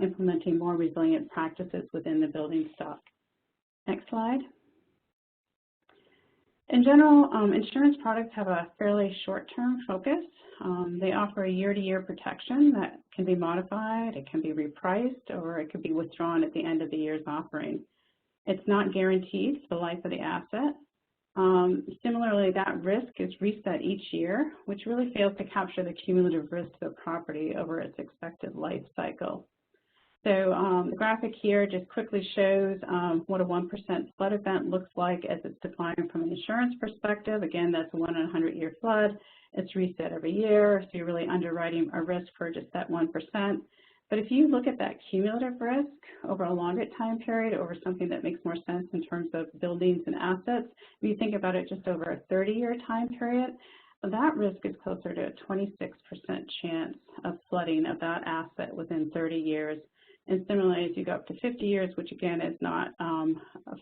S5: implementing more resilient practices within the building stock. Next slide. In general, insurance products have a fairly short-term focus. They offer a year-to-year protection that can be modified, it can be repriced, or it could be withdrawn at the end of the year's offering. It's not guaranteed for the life of the asset. Similarly, that risk is reset each year, which really fails to capture the cumulative risk of the property over its expected life cycle. So the graphic here just quickly shows what a 1% flood event looks like as it's defined from an insurance perspective. Again, that's a 1 in 100-year flood. It's reset every year, so you're really underwriting a risk for just that 1%. But if you look at that cumulative risk over a longer time period, over something that makes more sense in terms of buildings and assets, if you think about it just over a 30-year time period, that risk is closer to a 26% chance of flooding of that asset within 30 years, And similarly, as you go up to 50 years, which again is not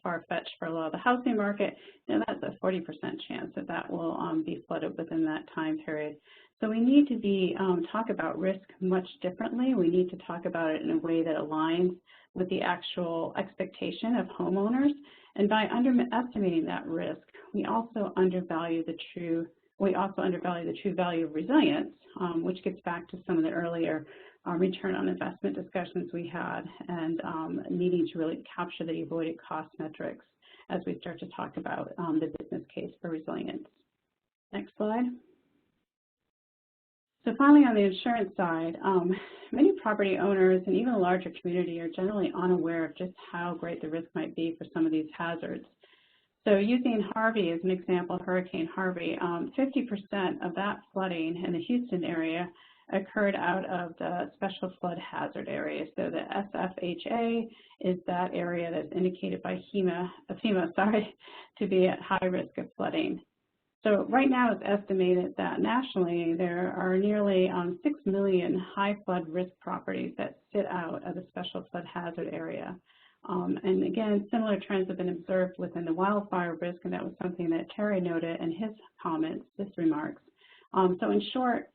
S5: far-fetched for a lot of the housing market, that's a 40% chance that that will be flooded within that time period. So we need to be talk about risk much differently. We need to talk about it in a way that aligns with the actual expectation of homeowners. And by underestimating that risk, we also undervalue the true value of resilience, which gets back to some of the earlier return on investment discussions we had, and needing to really capture the avoided cost metrics as we start to talk about the business case for resilience. Next slide. So finally, on the insurance side, many property owners and even a larger community are generally unaware of just how great the risk might be for some of these hazards. So using Harvey as an example, Hurricane Harvey, 50% of that flooding in the Houston area occurred out of the special flood hazard area. So the SFHA is that area that's indicated by FEMA to be at high risk of flooding. So right now it's estimated that nationally there are nearly 6 million high flood risk properties that sit out of the special flood hazard area. And again, similar trends have been observed within the wildfire risk, and that was something that Terry noted in his comments, his remarks. So in short,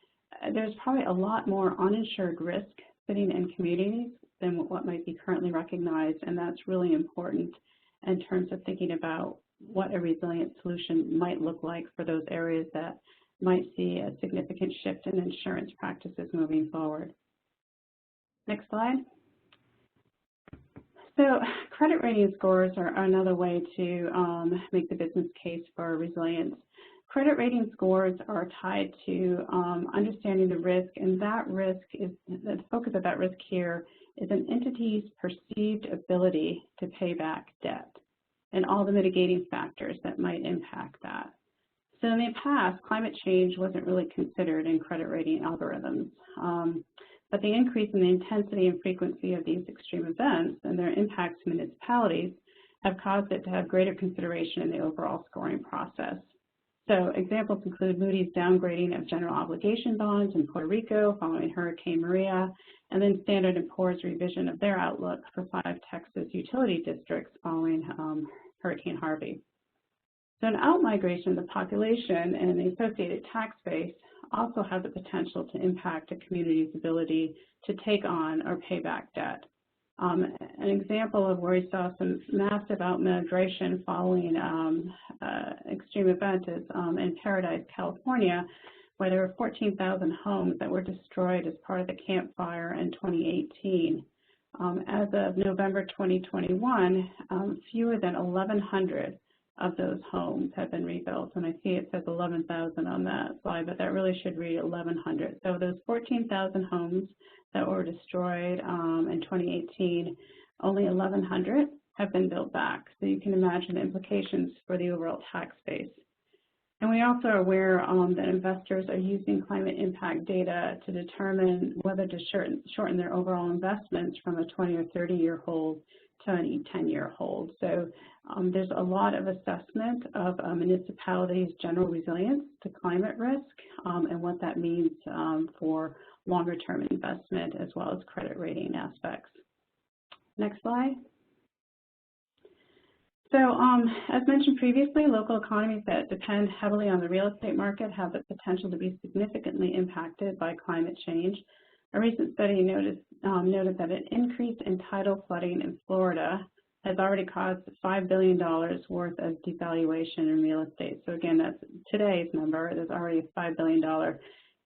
S5: there's probably a lot more uninsured risk sitting in communities than what might be currently recognized, and that's really important in terms of thinking about what a resilient solution might look like for those areas that might see a significant shift in insurance practices moving forward. Next slide. So credit rating scores are another way to make the business case for resilience. Credit rating scores are tied to understanding the risk, and that risk is, the focus of that risk here is an entity's perceived ability to pay back debt and all the mitigating factors that might impact that. So in the past, climate change wasn't really considered in credit rating algorithms, but the increase in the intensity and frequency of these extreme events and their impacts to municipalities have caused it to have greater consideration in the overall scoring process. So examples include Moody's downgrading of general obligation bonds in Puerto Rico following Hurricane Maria, and then Standard & Poor's revision of their outlook for 5 Texas utility districts following Hurricane Harvey. So an outmigration of the population and the associated tax base also have the potential to impact a community's ability to take on or pay back debt. An example of where we saw some massive outmigration following extreme event is in Paradise, California, where there were 14,000 homes that were destroyed as part of the Camp Fire in 2018. As of November 2021, fewer than 1,100 of those homes have been rebuilt. And I see it says 11,000 on that slide, but that really should read 1,100. So those 14,000 homes that were destroyed in 2018, only 1,100 have been built back. So you can imagine the implications for the overall tax base. And we also are aware that investors are using climate impact data to determine whether to shorten their overall investments from a 20 or 30-year hold to a 10-year hold. So there's a lot of assessment of municipalities' general resilience to climate risk and what that means for longer-term investment as well as credit rating aspects. Next slide. So as mentioned previously, local economies that depend heavily on the real estate market have the potential to be significantly impacted by climate change. A recent study noted that an increase in tidal flooding in Florida has already caused $5 billion worth of devaluation in real estate. So again, that's today's number. There's already a $5 billion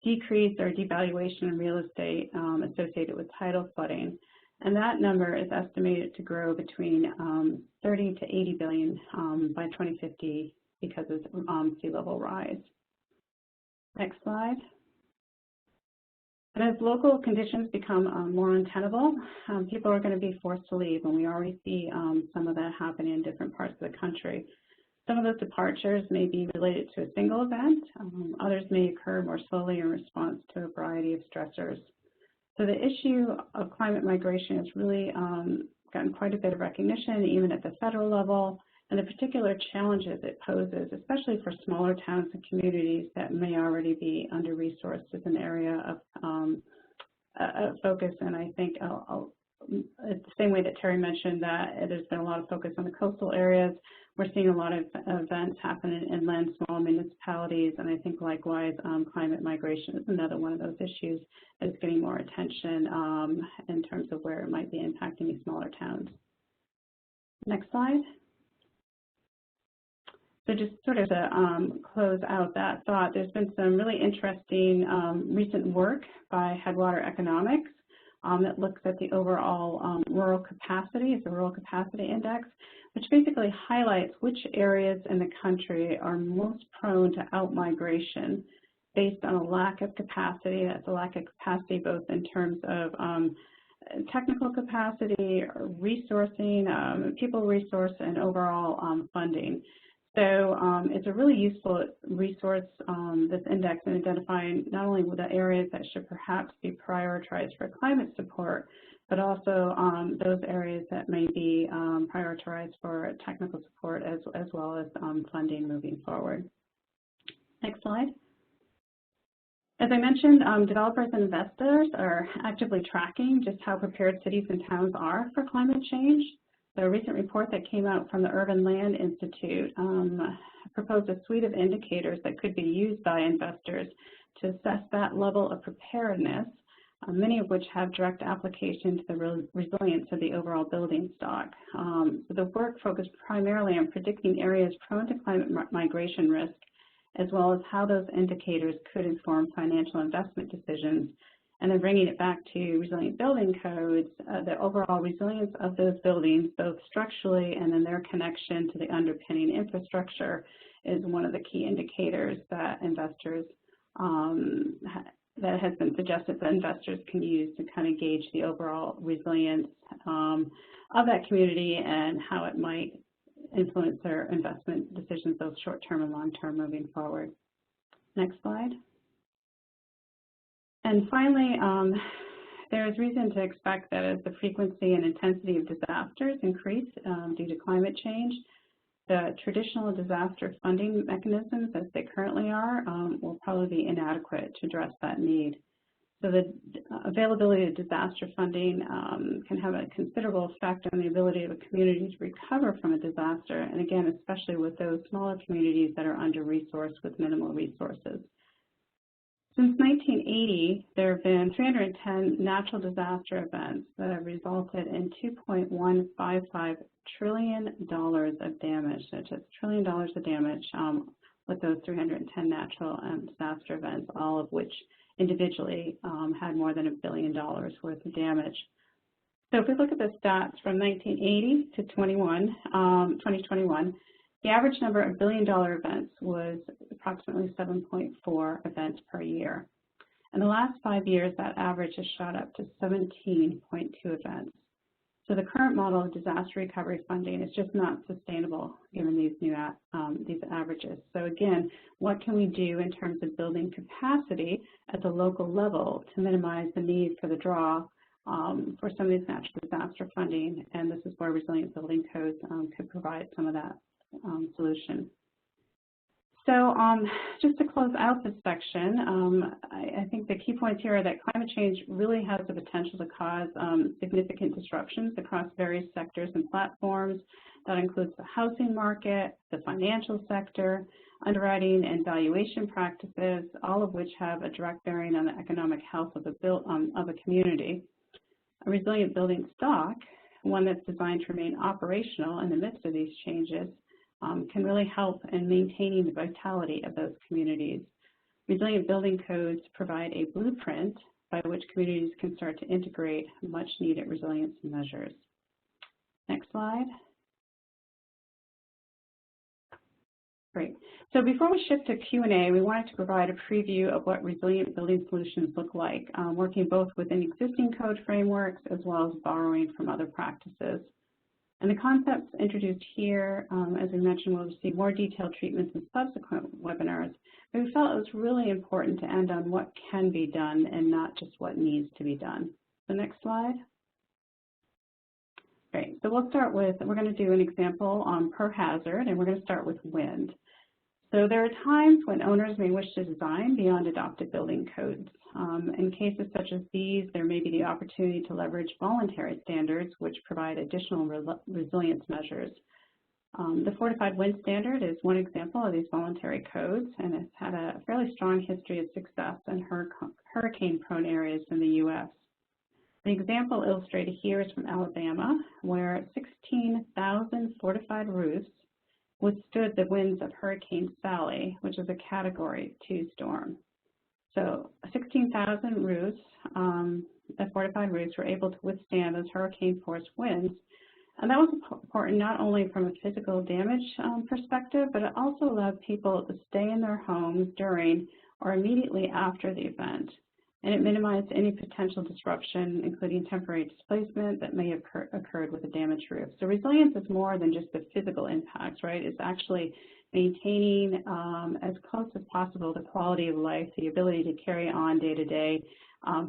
S5: decrease or devaluation in real estate associated with tidal flooding. And that number is estimated to grow between 30 to 80 billion by 2050 because of sea level rise. Next slide. And as local conditions become more untenable, people are going to be forced to leave, and we already see some of that happening in different parts of the country. Some of those departures may be related to a single event. Others may occur more slowly in response to a variety of stressors. So the issue of climate migration has really gotten quite a bit of recognition, even at the federal level, and the particular challenges it poses, especially for smaller towns and communities that may already be under-resourced, is an area of focus, and I think a it's the same way that Terry mentioned that there's been a lot of focus on the coastal areas. We're seeing a lot of events happen in inland small municipalities, and I think likewise climate migration is another one of those issues that's getting more attention in terms of where it might be impacting these smaller towns. Next slide. So just sort of to close out that thought, there's been some really interesting recent work by Headwater Economics that looks at the overall rural capacity. It's a rural capacity index, which basically highlights which areas in the country are most prone to outmigration based on a lack of capacity. That's a lack of capacity both in terms of technical capacity, resourcing, people resource, and overall funding. So it's a really useful resource, this index, in identifying not only the areas that should perhaps be prioritized for climate support, but also those areas that may be prioritized for technical support as well as funding moving forward. Next slide. As I mentioned, developers and investors are actively tracking just how prepared cities and towns are for climate change. So a recent report that came out from the Urban Land Institute proposed a suite of indicators that could be used by investors to assess that level of preparedness, many of which have direct application to the resilience of the overall building stock. So the work focused primarily on predicting areas prone to climate migration risk, as well as how those indicators could inform financial investment decisions. And then bringing it back to resilient building codes, the overall resilience of those buildings, both structurally and then their connection to the underpinning infrastructure, is one of the key indicators that investors, that has been suggested that investors can use to kind of gauge the overall resilience of that community and how it might influence their investment decisions, both short-term and long-term, moving forward. Next slide. And finally, there is reason to expect that as the frequency and intensity of disasters increase due to climate change, the traditional disaster funding mechanisms as they currently are will probably be inadequate to address that need. So the availability of disaster funding can have a considerable effect on the ability of a community to recover from a disaster, and again, especially with those smaller communities that are under-resourced with minimal resources. Since 1980, there have been 310 natural disaster events that have resulted in $2.155 trillion of damage. So just $1 trillion of damage with those 310 natural disaster events, all of which individually had more than $1 billion worth of damage. So if we look at the stats from 1980 to 2021, the average number of billion-dollar events was approximately 7.4 events per year. In the last 5 years, that average has shot up to 17.2 events. So the current model of disaster recovery funding is just not sustainable given these new these averages. So again, what can we do in terms of building capacity at the local level to minimize the need for the draw for some of these natural disaster funding? And this is where resilient building codes could provide some of that solution. So just to close out this section, I think the key points here are that climate change really has the potential to cause significant disruptions across various sectors and platforms. That includes the housing market, the financial sector, underwriting and valuation practices, all of which have a direct bearing on the economic health of a community. A resilient building stock, one that's designed to remain operational in the midst of these changes, can really help in maintaining the vitality of those communities. Resilient building codes provide a blueprint by which communities can start to integrate much needed resilience measures. Next slide. Great. So before we shift to Q&A, we wanted to provide a preview of what resilient building solutions look like, working both within existing code frameworks as well as borrowing from other practices. And the concepts introduced here, as we mentioned, we'll receive more detailed treatments in subsequent webinars, but we felt it was really important to end on what can be done and not just what needs to be done. The next slide. Great, so we'll start with, we're going to do an example per hazard, and we're going to start with wind. So there are times when owners may wish to design beyond adopted building codes. In cases such as these, there may be the opportunity to leverage voluntary standards which provide additional resilience measures. The Fortified wind standard is one example of these voluntary codes, and it's had a fairly strong history of success in hurricane-prone areas in the U.S. The example illustrated here is from Alabama, where 16,000 fortified roofs withstood the winds of Hurricane Sally, which is a Category 2 storm. So 16,000 roofs, fortified roofs, were able to withstand those hurricane-force winds. And that was important not only from a physical damage perspective, but it also allowed people to stay in their homes during or immediately after the event. And it minimized any potential disruption, including temporary displacement that may have occurred with a damaged roof. So resilience is more than just the physical impacts, right? It's actually maintaining as close as possible the quality of life, the ability to carry on day-to-day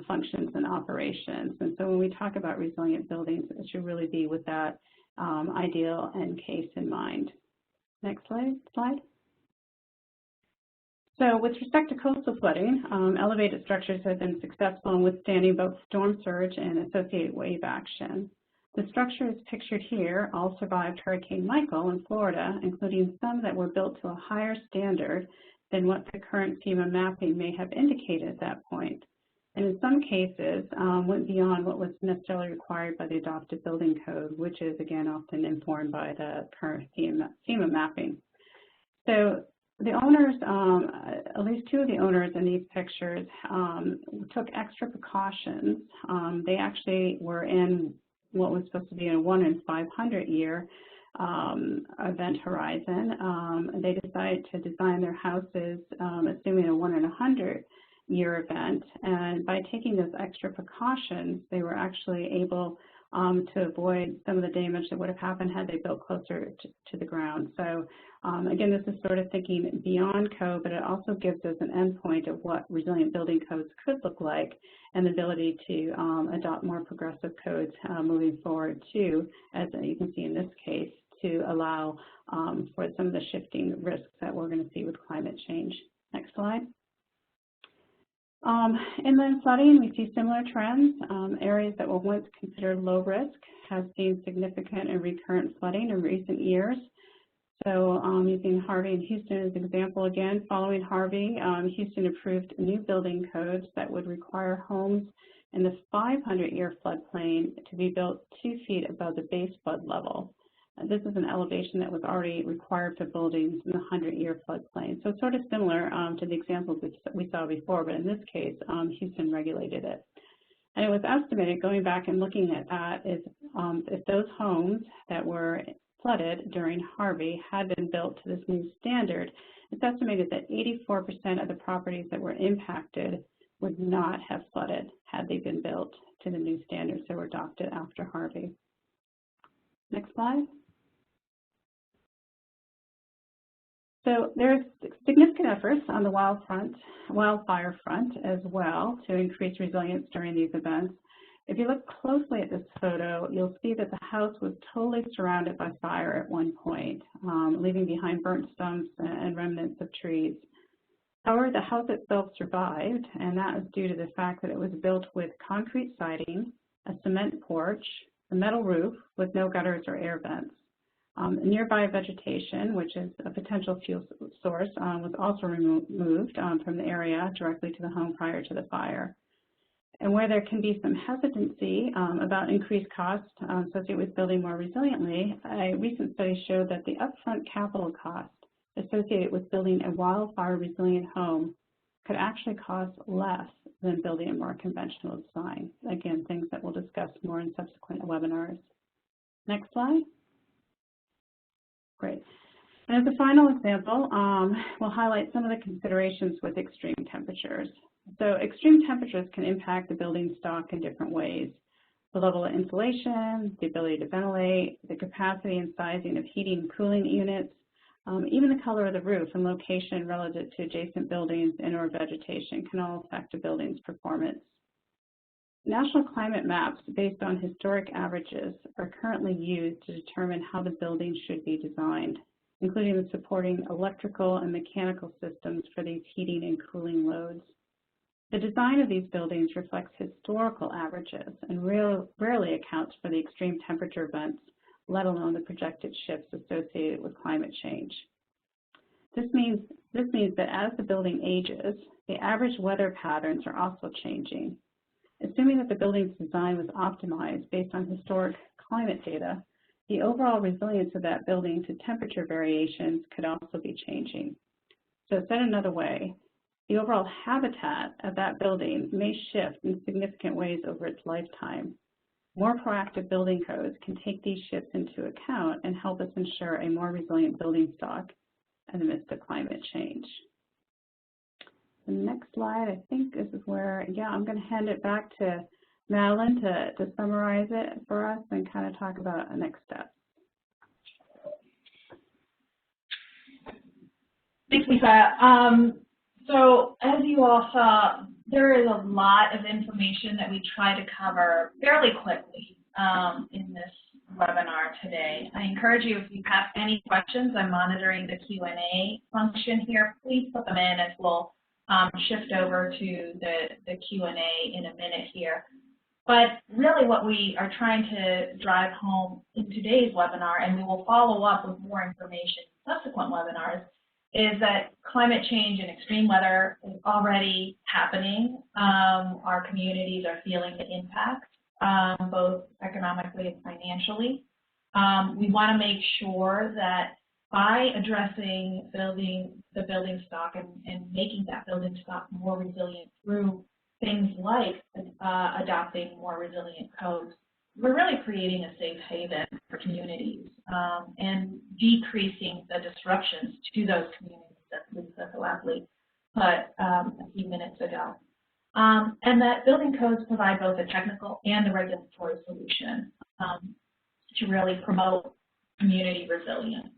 S5: functions and operations. And so when we talk about resilient buildings, it should really be with that ideal and case in mind. Next slide. So with respect to coastal flooding, elevated structures have been successful in withstanding both storm surge and associated wave action. The structures pictured here all survived Hurricane Michael in Florida, including some that were built to a higher standard than what the current FEMA mapping may have indicated at that point. And in some cases, went beyond what was necessarily required by the adopted building code, which is, again, often informed by the current FEMA mapping. So the owners, at least two of the owners in these pictures, took extra precautions. They actually were in what was supposed to be a 1 in 500 year event horizon. They decided to design their houses assuming a 1 in 100 year event, and by taking those extra precautions, they were actually able to avoid some of the damage that would have happened had they built closer to the ground. So again, this is sort of thinking beyond code, but it also gives us an endpoint of what resilient building codes could look like and the ability to adopt more progressive codes moving forward too, as you can see in this case, to allow for some of the shifting risks that we're going to see with climate change. Next slide. Inland flooding, we see similar trends. Areas that were once considered low risk have seen significant and recurrent flooding in recent years. So using Harvey and Houston as an example again, following Harvey, Houston approved new building codes that would require homes in the 500-year floodplain to be built 2 feet above the base flood level. This is an elevation that was already required for buildings in the 100-year floodplain. So it's sort of similar to the examples we saw before, but in this case, Houston regulated it. And it was estimated, going back and looking at that, is if those homes that were flooded during Harvey had been built to this new standard, it's estimated that 84% of the properties that were impacted would not have flooded had they been built to the new standards that were adopted after Harvey. Next slide. So there's significant efforts on the wildfire front as well to increase resilience during these events. If you look closely at this photo, you'll see that the house was totally surrounded by fire at one point, leaving behind burnt stumps and remnants of trees. However, the house itself survived, and that is due to the fact that it was built with concrete siding, a cement porch, a metal roof with no gutters or air vents. Nearby vegetation, which is a potential fuel source, was also removed from the area directly to the home prior to the fire. And where there can be some hesitancy about increased costs associated with building more resiliently, a recent study showed that the upfront capital cost associated with building a wildfire resilient home could actually cost less than building a more conventional design. Again, things that we'll discuss more in subsequent webinars. Next slide. Great. And as a final example, we'll highlight some of the considerations with extreme temperatures. So extreme temperatures can impact the building stock in different ways. The level of insulation, the ability to ventilate, the capacity and sizing of heating and cooling units, even the color of the roof and location relative to adjacent buildings and or vegetation can all affect a building's performance. National climate maps based on historic averages are currently used to determine how the building should be designed. including the supporting electrical and mechanical systems for these heating and cooling loads. The design of these buildings reflects historical averages and rarely accounts for the extreme temperature events, let alone the projected shifts associated with climate change. This means that as the building ages, the average weather patterns are also changing. Assuming that the building's design was optimized based on historic climate data, the overall resilience of that building to temperature variations could also be changing. So said another way, the overall habitat of that building may shift in significant ways over its lifetime. More proactive building codes can take these shifts into account and help us ensure a more resilient building stock in the midst of climate change. The next slide, I think this is where, I'm going to hand it back to Madeline to summarize it for us and kind of talk about the next steps.
S3: Thanks, Lisa. So as you all saw, there is a lot of information that we try to cover fairly quickly in this webinar today. I encourage you, if you have any questions, I'm monitoring the Q&A function here. Please put them in as we'll shift over to the Q&A in a minute here. But really what we are trying to drive home in today's webinar, and we will follow up with more information in subsequent webinars, is that climate change and extreme weather is already happening. Our communities are feeling the impact, both economically and financially. We want to make sure that by addressing the building stock and making that building stock more resilient through things like adopting more resilient codes, we're really creating a safe haven for communities and decreasing the disruptions to those communities that Lisa so aptly put a few minutes ago. And that building codes provide both a technical and a regulatory solution to really promote community resilience,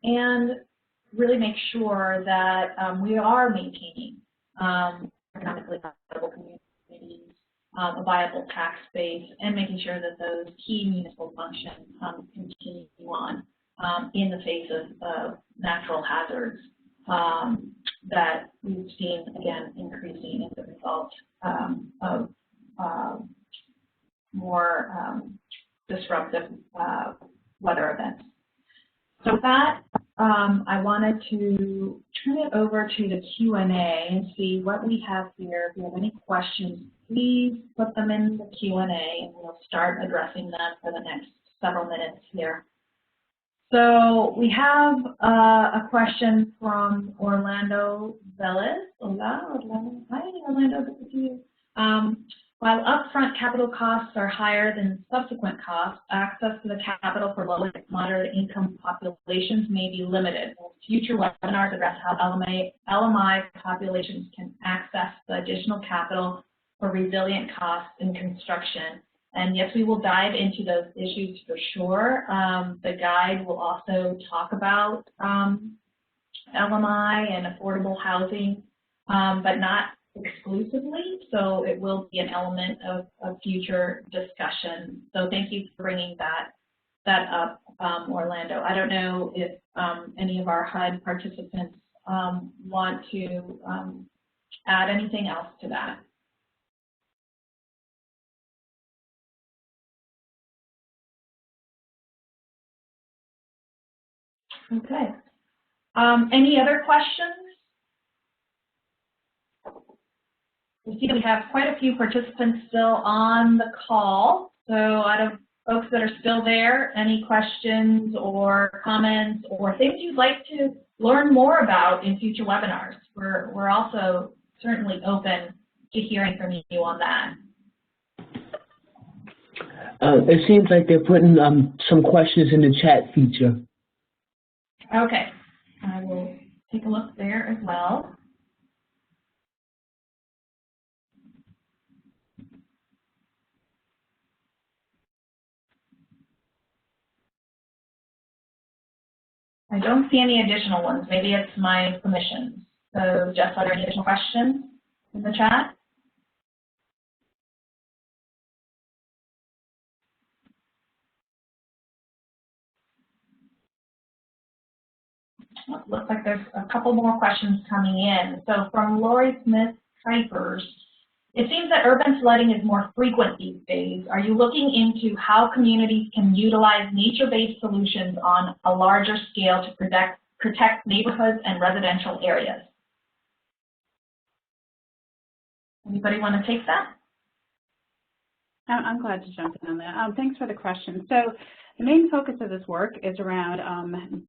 S3: and really make sure that we are maintaining economically viable communities, a viable tax base, and making sure that those key municipal functions continue on in the face of natural hazards that we've seen, again, increasing as a result of more disruptive weather events. So with that, I wanted to turn it over to the Q&A and see what we have here. If you have any questions, please put them in the Q&A and we'll start addressing them for the next several minutes here. So we have a question from Orlando Velez. Hola, Orlando. Hi, Orlando, good to see you. While upfront capital costs are higher than subsequent costs, access to the capital for low and moderate income populations may be limited. Future webinars address how LMI populations can access the additional capital for resilient costs in construction. And yes, we will dive into those issues for sure. The guide will also talk about LMI and affordable housing, but not exclusively, so it will be an element of future discussion. So thank you for bringing that up, Orlando. I don't know if any of our HUD participants want to add anything else to that. Okay. Any other questions? We see we have quite a few participants still on the call. So out of folks that are still there, any questions or comments or things you'd like to learn more about in future webinars? We're also certainly open to hearing from you on that.
S1: It seems like they're putting some questions in the chat feature.
S3: Okay, I will take a look there as well. I don't see any additional ones. Maybe it's my permissions. So, Jess, are there any additional questions in the chat? looks like there's a couple more questions coming in. So from Lori Smith Kuipers, it seems that urban flooding is more frequent these days. Are you looking into how communities can utilize nature-based solutions on a larger scale to protect neighborhoods and residential areas? Anybody want to take that?
S5: I'm glad to jump in on that. Thanks for the question. So the main focus of this work is around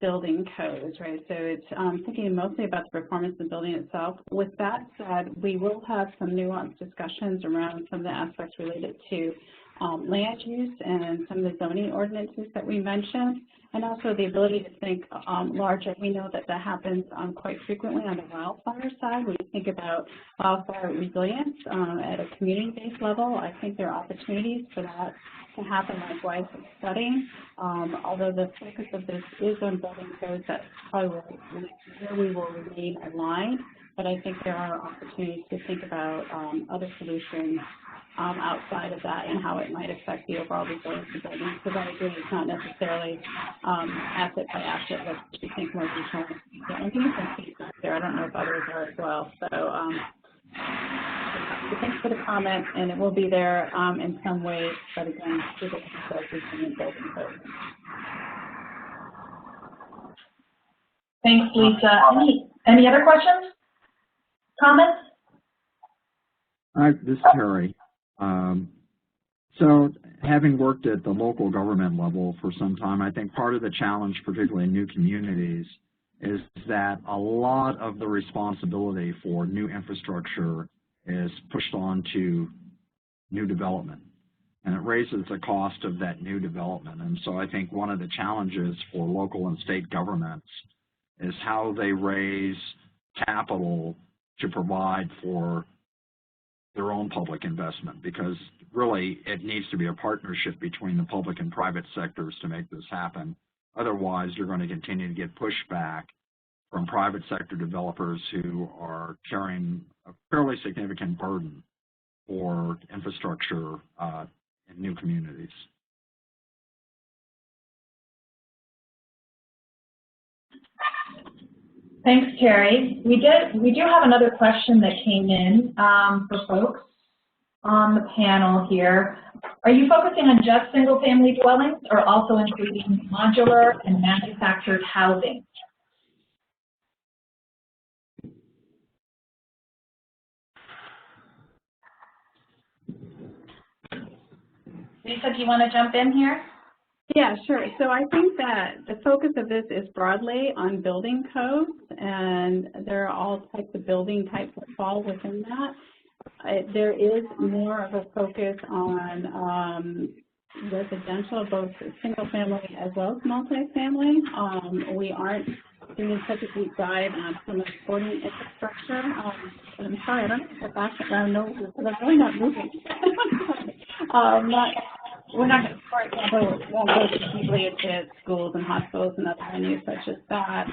S5: building codes, right? So it's thinking mostly about the performance of the building itself. With that said, we will have some nuanced discussions around some of the aspects related to land use and some of the zoning ordinances that we mentioned, and also the ability to think larger. We know that that happens quite frequently on the wildfire side. When you think about wildfire resilience at a community-based level, I think there are opportunities for that to happen likewise with flooding. Although the focus of this is on building codes, that's probably where we will remain aligned. But I think there are opportunities to think about other solutions outside of that and how it might affect the overall resilience of buildings. Because I agree, it's not necessarily asset by asset, but we think more regionally. So I'm doing some feedback there. I don't know if others are as well. So thanks for the comment, and it will be there in some ways, but again, through the resilient building code.
S3: Thanks, Lisa. Any other questions? Comments?
S4: Hi, this is Terry. So having worked at the local government level for some time, I think part of the challenge, particularly in new communities, is that a lot of the responsibility for new infrastructure is pushed on to new development. And it raises the cost of that new development. And so I think one of the challenges for local and state governments is how they raise capital to provide for their own public investment, because really it needs to be a partnership between the public and private sectors to make this happen. Otherwise, you're going to continue to get pushback from private sector developers who are carrying a fairly significant burden for infrastructure in new communities.
S3: Thanks, Terry. We do have another question that came in for folks on the panel here. Are you focusing on just single-family dwellings or also including modular and manufactured housing? Lisa, do you want to jump in here?
S5: Yeah, sure. So I think that the focus of this is broadly on building codes, and there are all types of building types that fall within that. There is more of a focus on residential, both single family as well as multifamily. We aren't doing such a deep dive on some of the supporting infrastructure. I'm sorry, I don't have the background notes because I'm really not moving. We're not, for example, won't go too deeply into schools and hospitals and other venues such as that.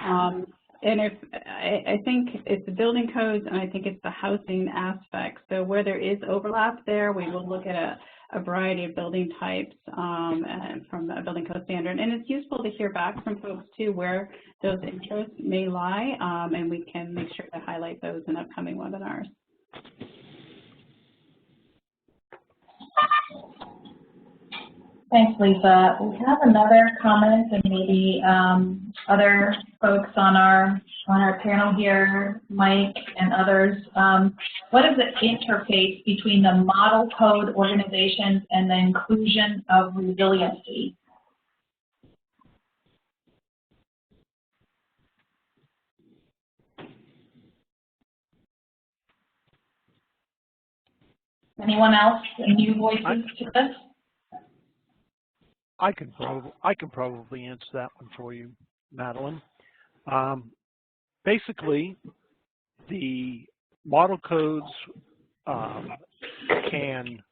S5: And I think it's the building codes, and I think it's the housing aspect. So where there is overlap there, we will look at a variety of building types from a building code standard. And it's useful to hear back from folks, too, where those interests may lie, and we can make sure to highlight those in upcoming webinars.
S3: Thanks, Lisa. We have another comment, and maybe other folks on our panel here, Mike and others. What is the interface between the model code organizations and the inclusion of resiliency? Anyone else? New voices to this?
S6: I can probably answer that one for you, Madeline. Basically, the model codes can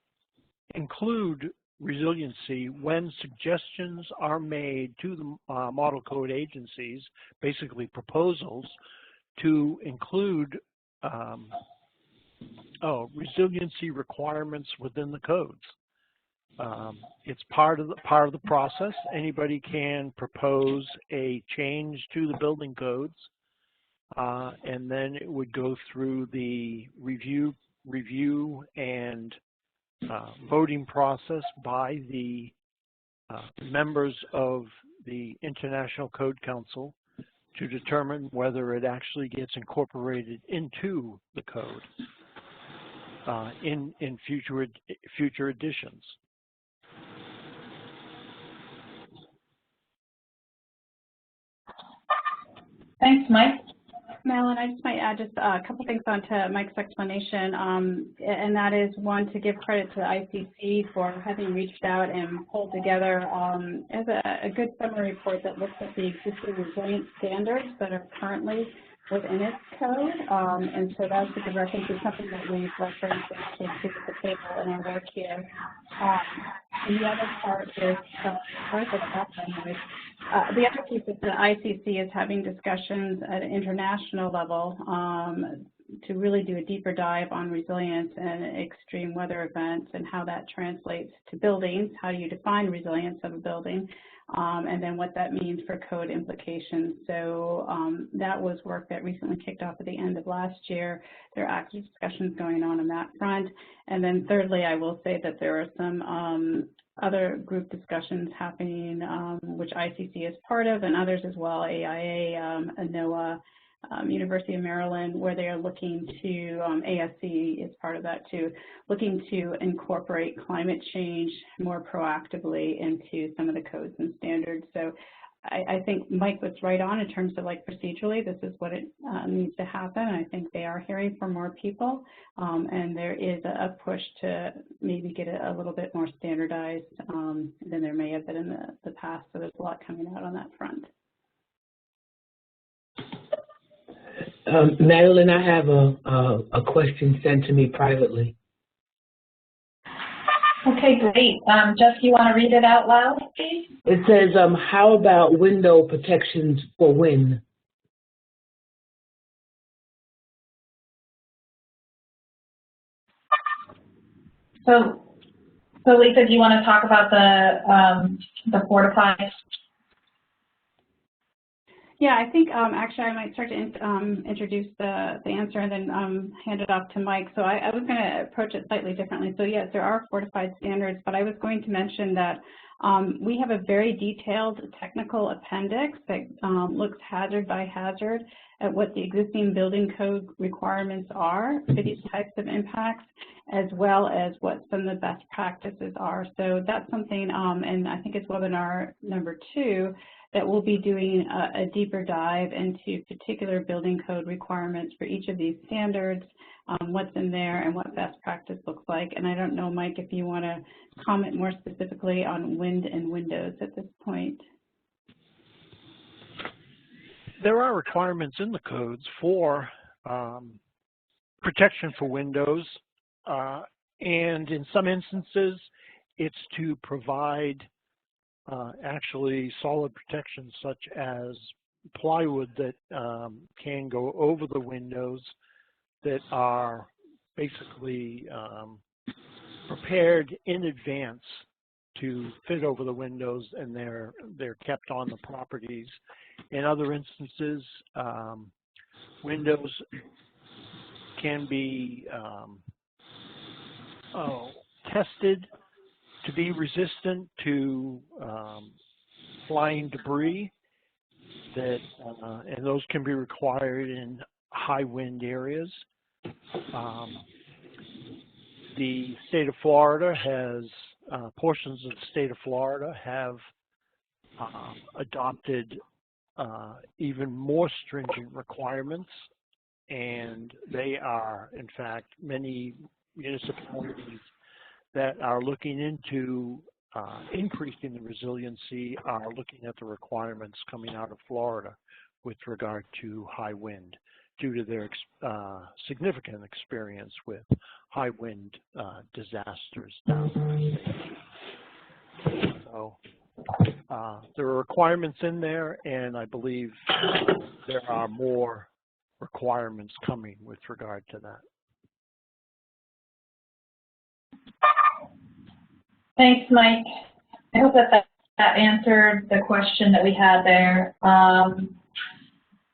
S6: include resiliency when suggestions are made to the model code agencies, basically proposals, to include resiliency requirements within the codes. It's part of the process. Anybody can propose a change to the building codes, and then it would go through the review and voting process by the members of the International Code Council to determine whether it actually gets incorporated into the code in future editions.
S3: Thanks, Mike.
S5: Madeline, I just might add just a couple things onto Mike's explanation, and that is, one, to give credit to the ICC for having reached out and pulled together as a good summary report that looks at the existing resilience standards that are currently within its code, and so that's a good reference to something that we've referenced and to the table in our work here. And the other part is, the other piece is the ICC is having discussions at an international level to really do a deeper dive on resilience and extreme weather events and how that translates to buildings, how you define resilience of a building, and then what that means for code implications. So that was work that recently kicked off at the end of last year. There are active discussions going on that front. And then thirdly, I will say that there are some other group discussions happening, which ICC is part of, and others as well, AIA, NOAA, University of Maryland, where they are looking to, ASC is part of that too, looking to incorporate climate change more proactively into some of the codes and standards. So I think Mike was right on in terms of like procedurally, this is what it needs to happen. I think they are hearing from more people, and there is a push to maybe get it a little bit more standardized than there may have been in the past. So there's a lot coming out on that front.
S1: Madeline, I have a question sent to me privately.
S3: Okay, great. Jess, you want to read it out loud, please?
S1: It says, how about window protections for wind?
S3: So Lisa, do you want to talk about the Fortified?
S5: Yeah, I think actually I might start to introduce the answer and then hand it off to Mike. So I was going to approach it slightly differently. So yes, there are Fortified standards, but I was going to mention that we have a very detailed technical appendix that looks hazard by hazard at what the existing building code requirements are for these types of impacts, as well as what some of the best practices are. So that's something, and I think it's webinar number 2, that we'll be doing a deeper dive into particular building code requirements for each of these standards, what's in there and what best practice looks like. And I don't know, Mike, if you want to comment more specifically on wind and windows at this point.
S6: There are requirements in the codes for protection for windows, and in some instances, it's to provide actually solid protection, such as plywood that can go over the windows, that are basically prepared in advance to fit over the windows, and they're kept on the properties. In other instances, windows can be tested to be resistant to flying debris, that and those can be required in high wind areas. The state of Florida has, portions of the state of Florida have adopted even more stringent requirements, and they are, in fact, many municipalities that are looking into increasing the resiliency are looking at the requirements coming out of Florida with regard to high wind, due to their significant experience with high wind disasters down there. So there are requirements in there, and I believe there are more requirements coming with regard to that.
S3: Thanks, Mike. I hope that answered the question that we had there.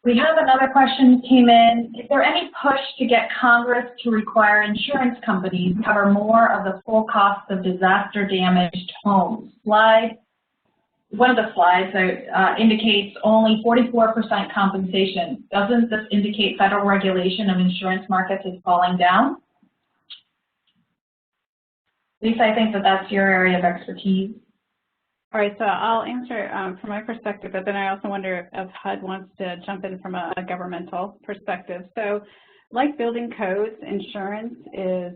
S3: We have another question that came in. Is there any push to get Congress to require insurance companies to cover more of the full cost of disaster-damaged homes? One of the slides indicates only 44% compensation. Doesn't this indicate federal regulation of insurance markets is falling down? Lisa, I think that's your area of expertise.
S5: All right, so I'll answer from my perspective, but then I also wonder if HUD wants to jump in from a governmental perspective. So like building codes, insurance is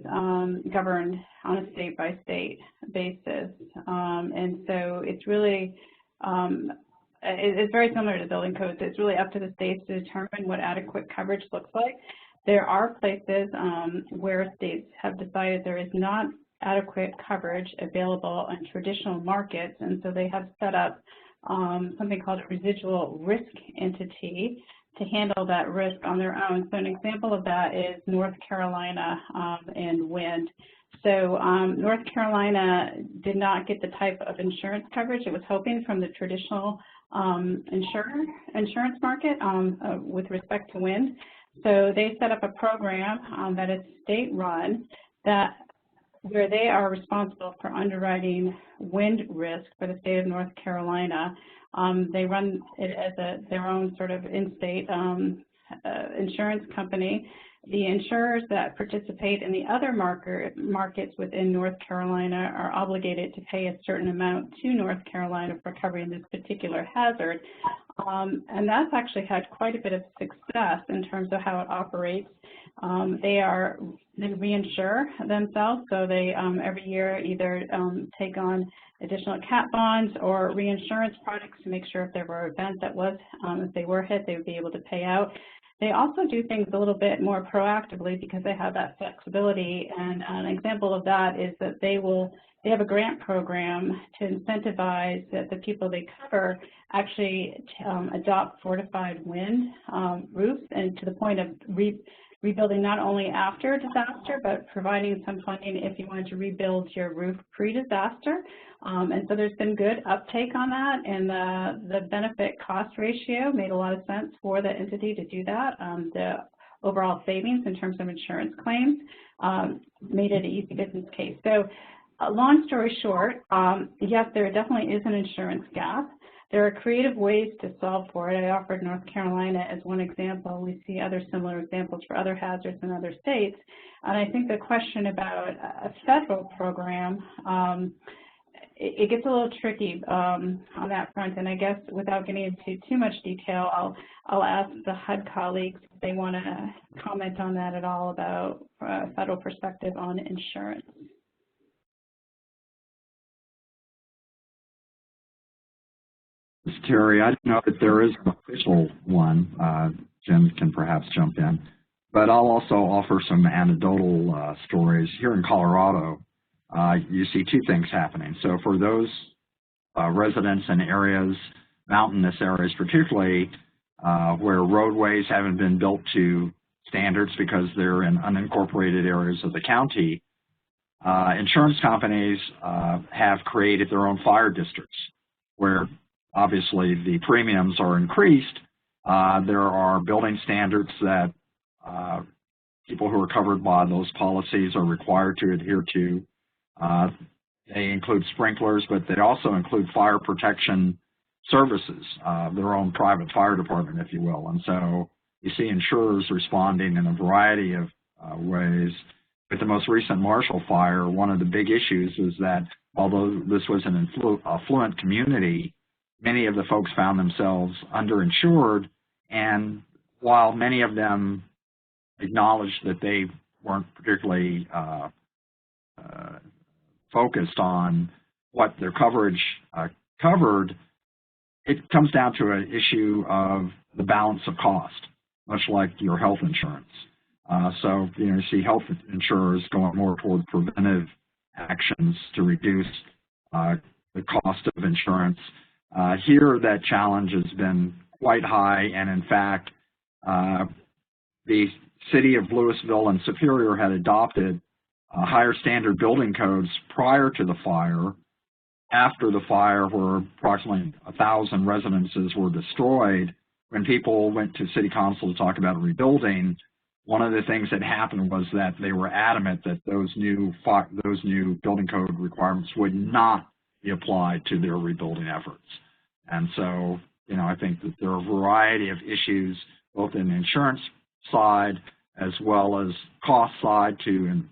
S5: governed on a state-by-state basis. And so it's really, it's very similar to building codes. It's really up to the states to determine what adequate coverage looks like. There are places where states have decided there is not adequate coverage available on traditional markets, and so they have set up something called a residual risk entity to handle that risk on their own. So an example of that is North Carolina and wind. So North Carolina did not get the type of insurance coverage it was hoping from the traditional insurance market with respect to wind. So they set up a program that is state-run where they are responsible for underwriting wind risk for the state of North Carolina. They run it as their own sort of in-state insurance company. The insurers that participate in the other markets within North Carolina are obligated to pay a certain amount to North Carolina for covering this particular hazard. And that's actually had quite a bit of success in terms of how it operates. They reinsure themselves, so they every year either take on additional cat bonds or reinsurance products to make sure if there were events that if they were hit, they would be able to pay out. They also do things a little bit more proactively because they have that flexibility, and an example of that is that they have a grant program to incentivize that the people they cover actually adopt fortified wind roofs, and to the point of rebuilding not only after disaster, but providing some funding if you wanted to rebuild your roof pre-disaster. And so there's been good uptake on that, and the benefit-cost ratio made a lot of sense for the entity to do that. The overall savings in terms of insurance claims made it an easy business case. So long story short, yes, there definitely is an insurance gap. There are creative ways to solve for it. I offered North Carolina as one example. We see other similar examples for other hazards in other states. And I think the question about a federal program, it gets a little tricky on that front. And I guess without getting into too much detail, I'll ask the HUD colleagues if they want to comment on that at all about a federal perspective on insurance.
S4: Terry, I don't know that there is an official one. Jim can perhaps jump in. But I'll also offer some anecdotal stories. Here in Colorado, you see two things happening. So for those residents in areas, mountainous areas particularly, where roadways haven't been built to standards because they're in unincorporated areas of the county, insurance companies have created their own fire districts where obviously the premiums are increased. There are building standards that people who are covered by those policies are required to adhere to. They include sprinklers, but they also include fire protection services, their own private fire department, if you will. And so you see insurers responding in a variety of ways. With the most recent Marshall fire, one of the big issues is that although this was an affluent community, many of the folks found themselves underinsured, and while many of them acknowledged that they weren't particularly focused on what their coverage covered, it comes down to an issue of the balance of cost, much like your health insurance. So you see health insurers going more toward preventive actions to reduce the cost of insurance. Here, that challenge has been quite high, and in fact, the city of Louisville and Superior had adopted higher standard building codes prior to the fire. After the fire, where approximately 1,000 residences were destroyed, when people went to City Council to talk about rebuilding, one of the things that happened was that they were adamant that those new building code requirements would not be applied to their rebuilding efforts. And so, you know, I think that there are a variety of issues, both in the insurance side as well as cost side to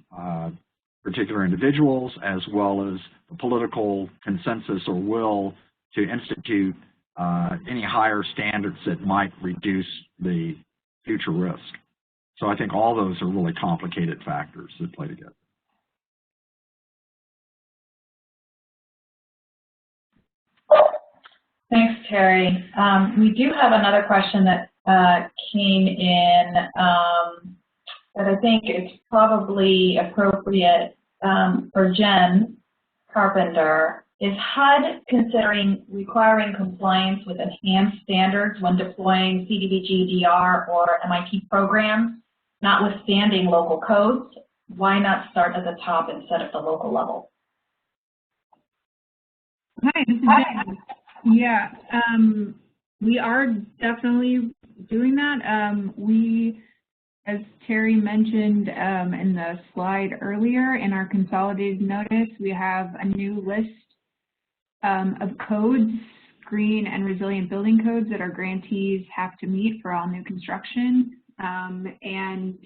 S4: particular individuals, as well as the political consensus or will to institute any higher standards that might reduce the future risk. So I think all those are really complicated factors that play together.
S3: Thanks, Terry. We do have another question that came in that I think is probably appropriate for Jen Carpenter. Is HUD considering requiring compliance with enhanced standards when deploying CDBG-DR or MIT programs, notwithstanding local codes? Why not start at the top instead of the local level?
S2: Hi, this is Jen. Yeah, we are definitely doing that. We, as Terry mentioned in the slide earlier, in our consolidated notice, we have a new list of codes, green and resilient building codes that our grantees have to meet for all new construction. And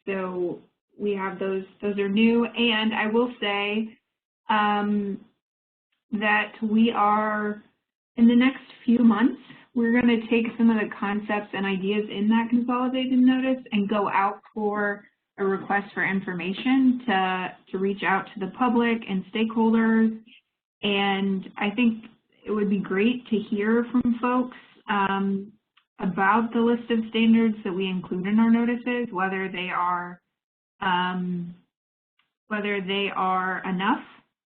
S2: so we have those are new. And I will say that we are, in the next few months, we're going to take some of the concepts and ideas in that consolidated notice and go out for a request for information to reach out to the public and stakeholders. And I think it would be great to hear from folks about the list of standards that we include in our notices, whether they are enough,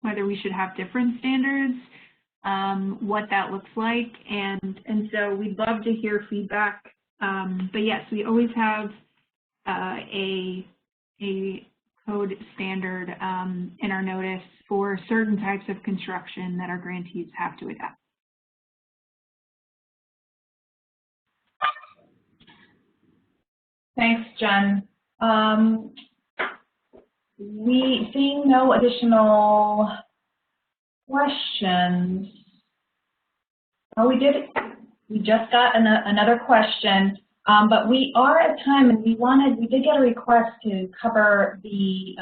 S2: whether we should have different standards, what that looks like, and so we'd love to hear feedback. But yes, we always have a code standard in our notice for certain types of construction that our grantees have to adapt.
S3: Thanks, Jen. Seeing no additional questions. Oh, we just got another question, but we are at time, and we did get a request to cover the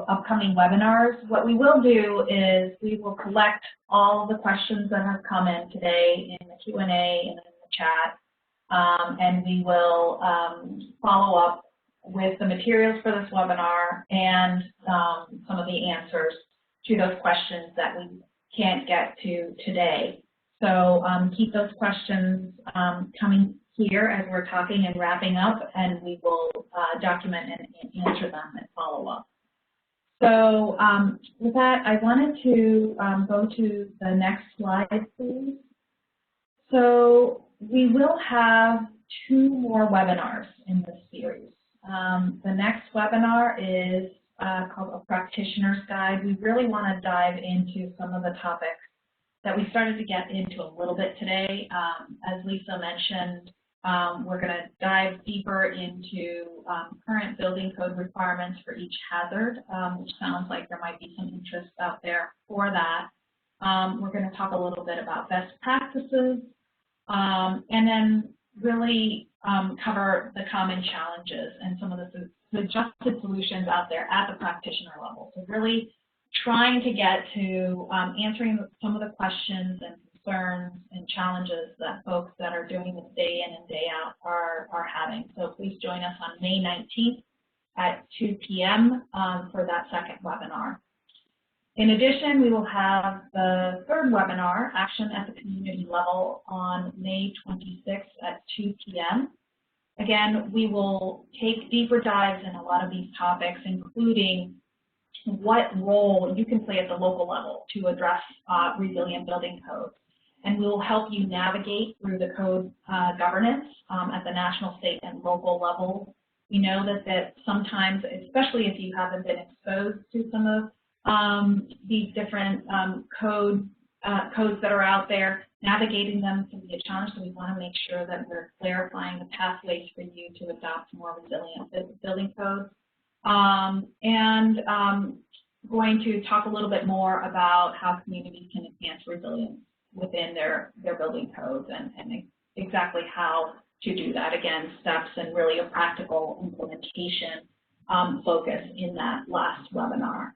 S3: upcoming webinars. What we will do is we will collect all of the questions that have come in today in the Q&A and in the chat, and we will follow up with the materials for this webinar and some of the answers to those questions that we can't get to today. So keep those questions coming here as we're talking and wrapping up, and we will document and answer them and follow up. So with that, I wanted to go to the next slide, please. So we will have 2 more webinars in this series. The next webinar is called A Practitioner's Guide. We really want to dive into some of the topics that we started to get into a little bit today. As Lisa mentioned, we're going to dive deeper into current building code requirements for each hazard, which sounds like there might be some interest out there for that. We're going to talk a little bit about best practices, and then really cover the common challenges and some of the suggested solutions out there at the practitioner level. So really trying to get to answering some of the questions and concerns and challenges that folks that are doing this day in and day out are having. So please join us on May 19th at 2 p.m. For that second webinar. In addition, we will have the third webinar, Action at the Community Level, on May 26th at 2 p.m. Again, we will take deeper dives in a lot of these topics, including what role you can play at the local level to address resilient building codes. And we will help you navigate through the code governance at the national, state, and local level We know that sometimes, especially if you haven't been exposed to some of these different codes that are out there, navigating them can be a challenge, so we want to make sure that we're clarifying the pathways for you to adopt more resilient building codes. Going to talk a little bit more about how communities can enhance resilience within their building codes and exactly how to do that. Again, steps and really a practical implementation focus in that last webinar.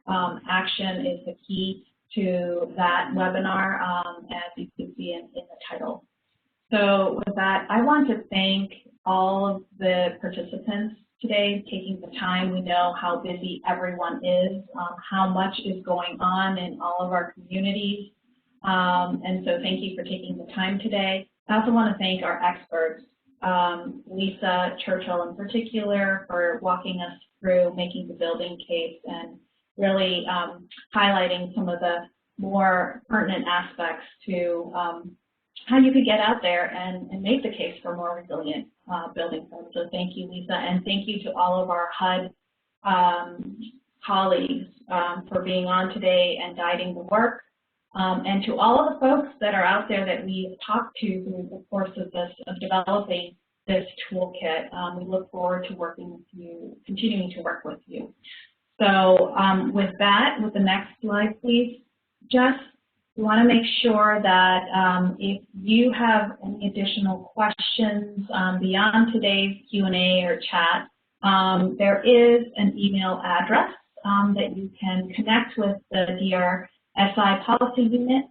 S3: Action is the key to that webinar, as you can see in the title. So with that, I want to thank all of the participants today, taking the time. We know how busy everyone is, how much is going on in all of our communities. And so thank you for taking the time today. I also want to thank our experts, Lisa, Churchill in particular, for walking us through making the building case and really highlighting some of the more pertinent aspects to how you could get out there and make the case for more resilient building codes. So thank you, Lisa, and thank you to all of our HUD colleagues for being on today and guiding the work. And to all of the folks that are out there that we've talked to through the course of developing this toolkit, we look forward to working with you, continuing to work with you. So with that, with the next slide, please, Jess, we want to make sure that if you have any additional questions beyond today's Q&A or chat, there is an email address that you can connect with the DRSI policy unit.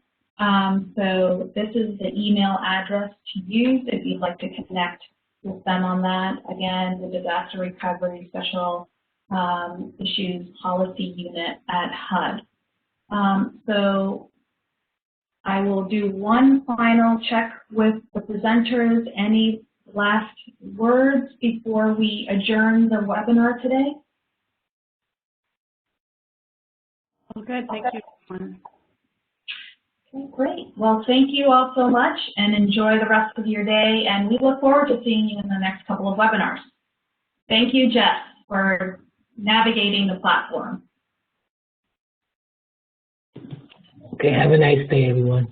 S3: So this is the email address to use if you'd like to connect with them on that. Again, the Disaster Recovery Special Issues Policy Unit at HUD. So I will do one final check with the presenters. Any last words before we adjourn the webinar today?
S5: Well, good. Thank you, everyone.
S3: Okay, great. Well, thank you all so much, and enjoy the rest of your day, and we look forward to seeing you in the next couple of webinars. Thank you, Jess, for navigating the platform.
S1: Okay, have a nice day, everyone.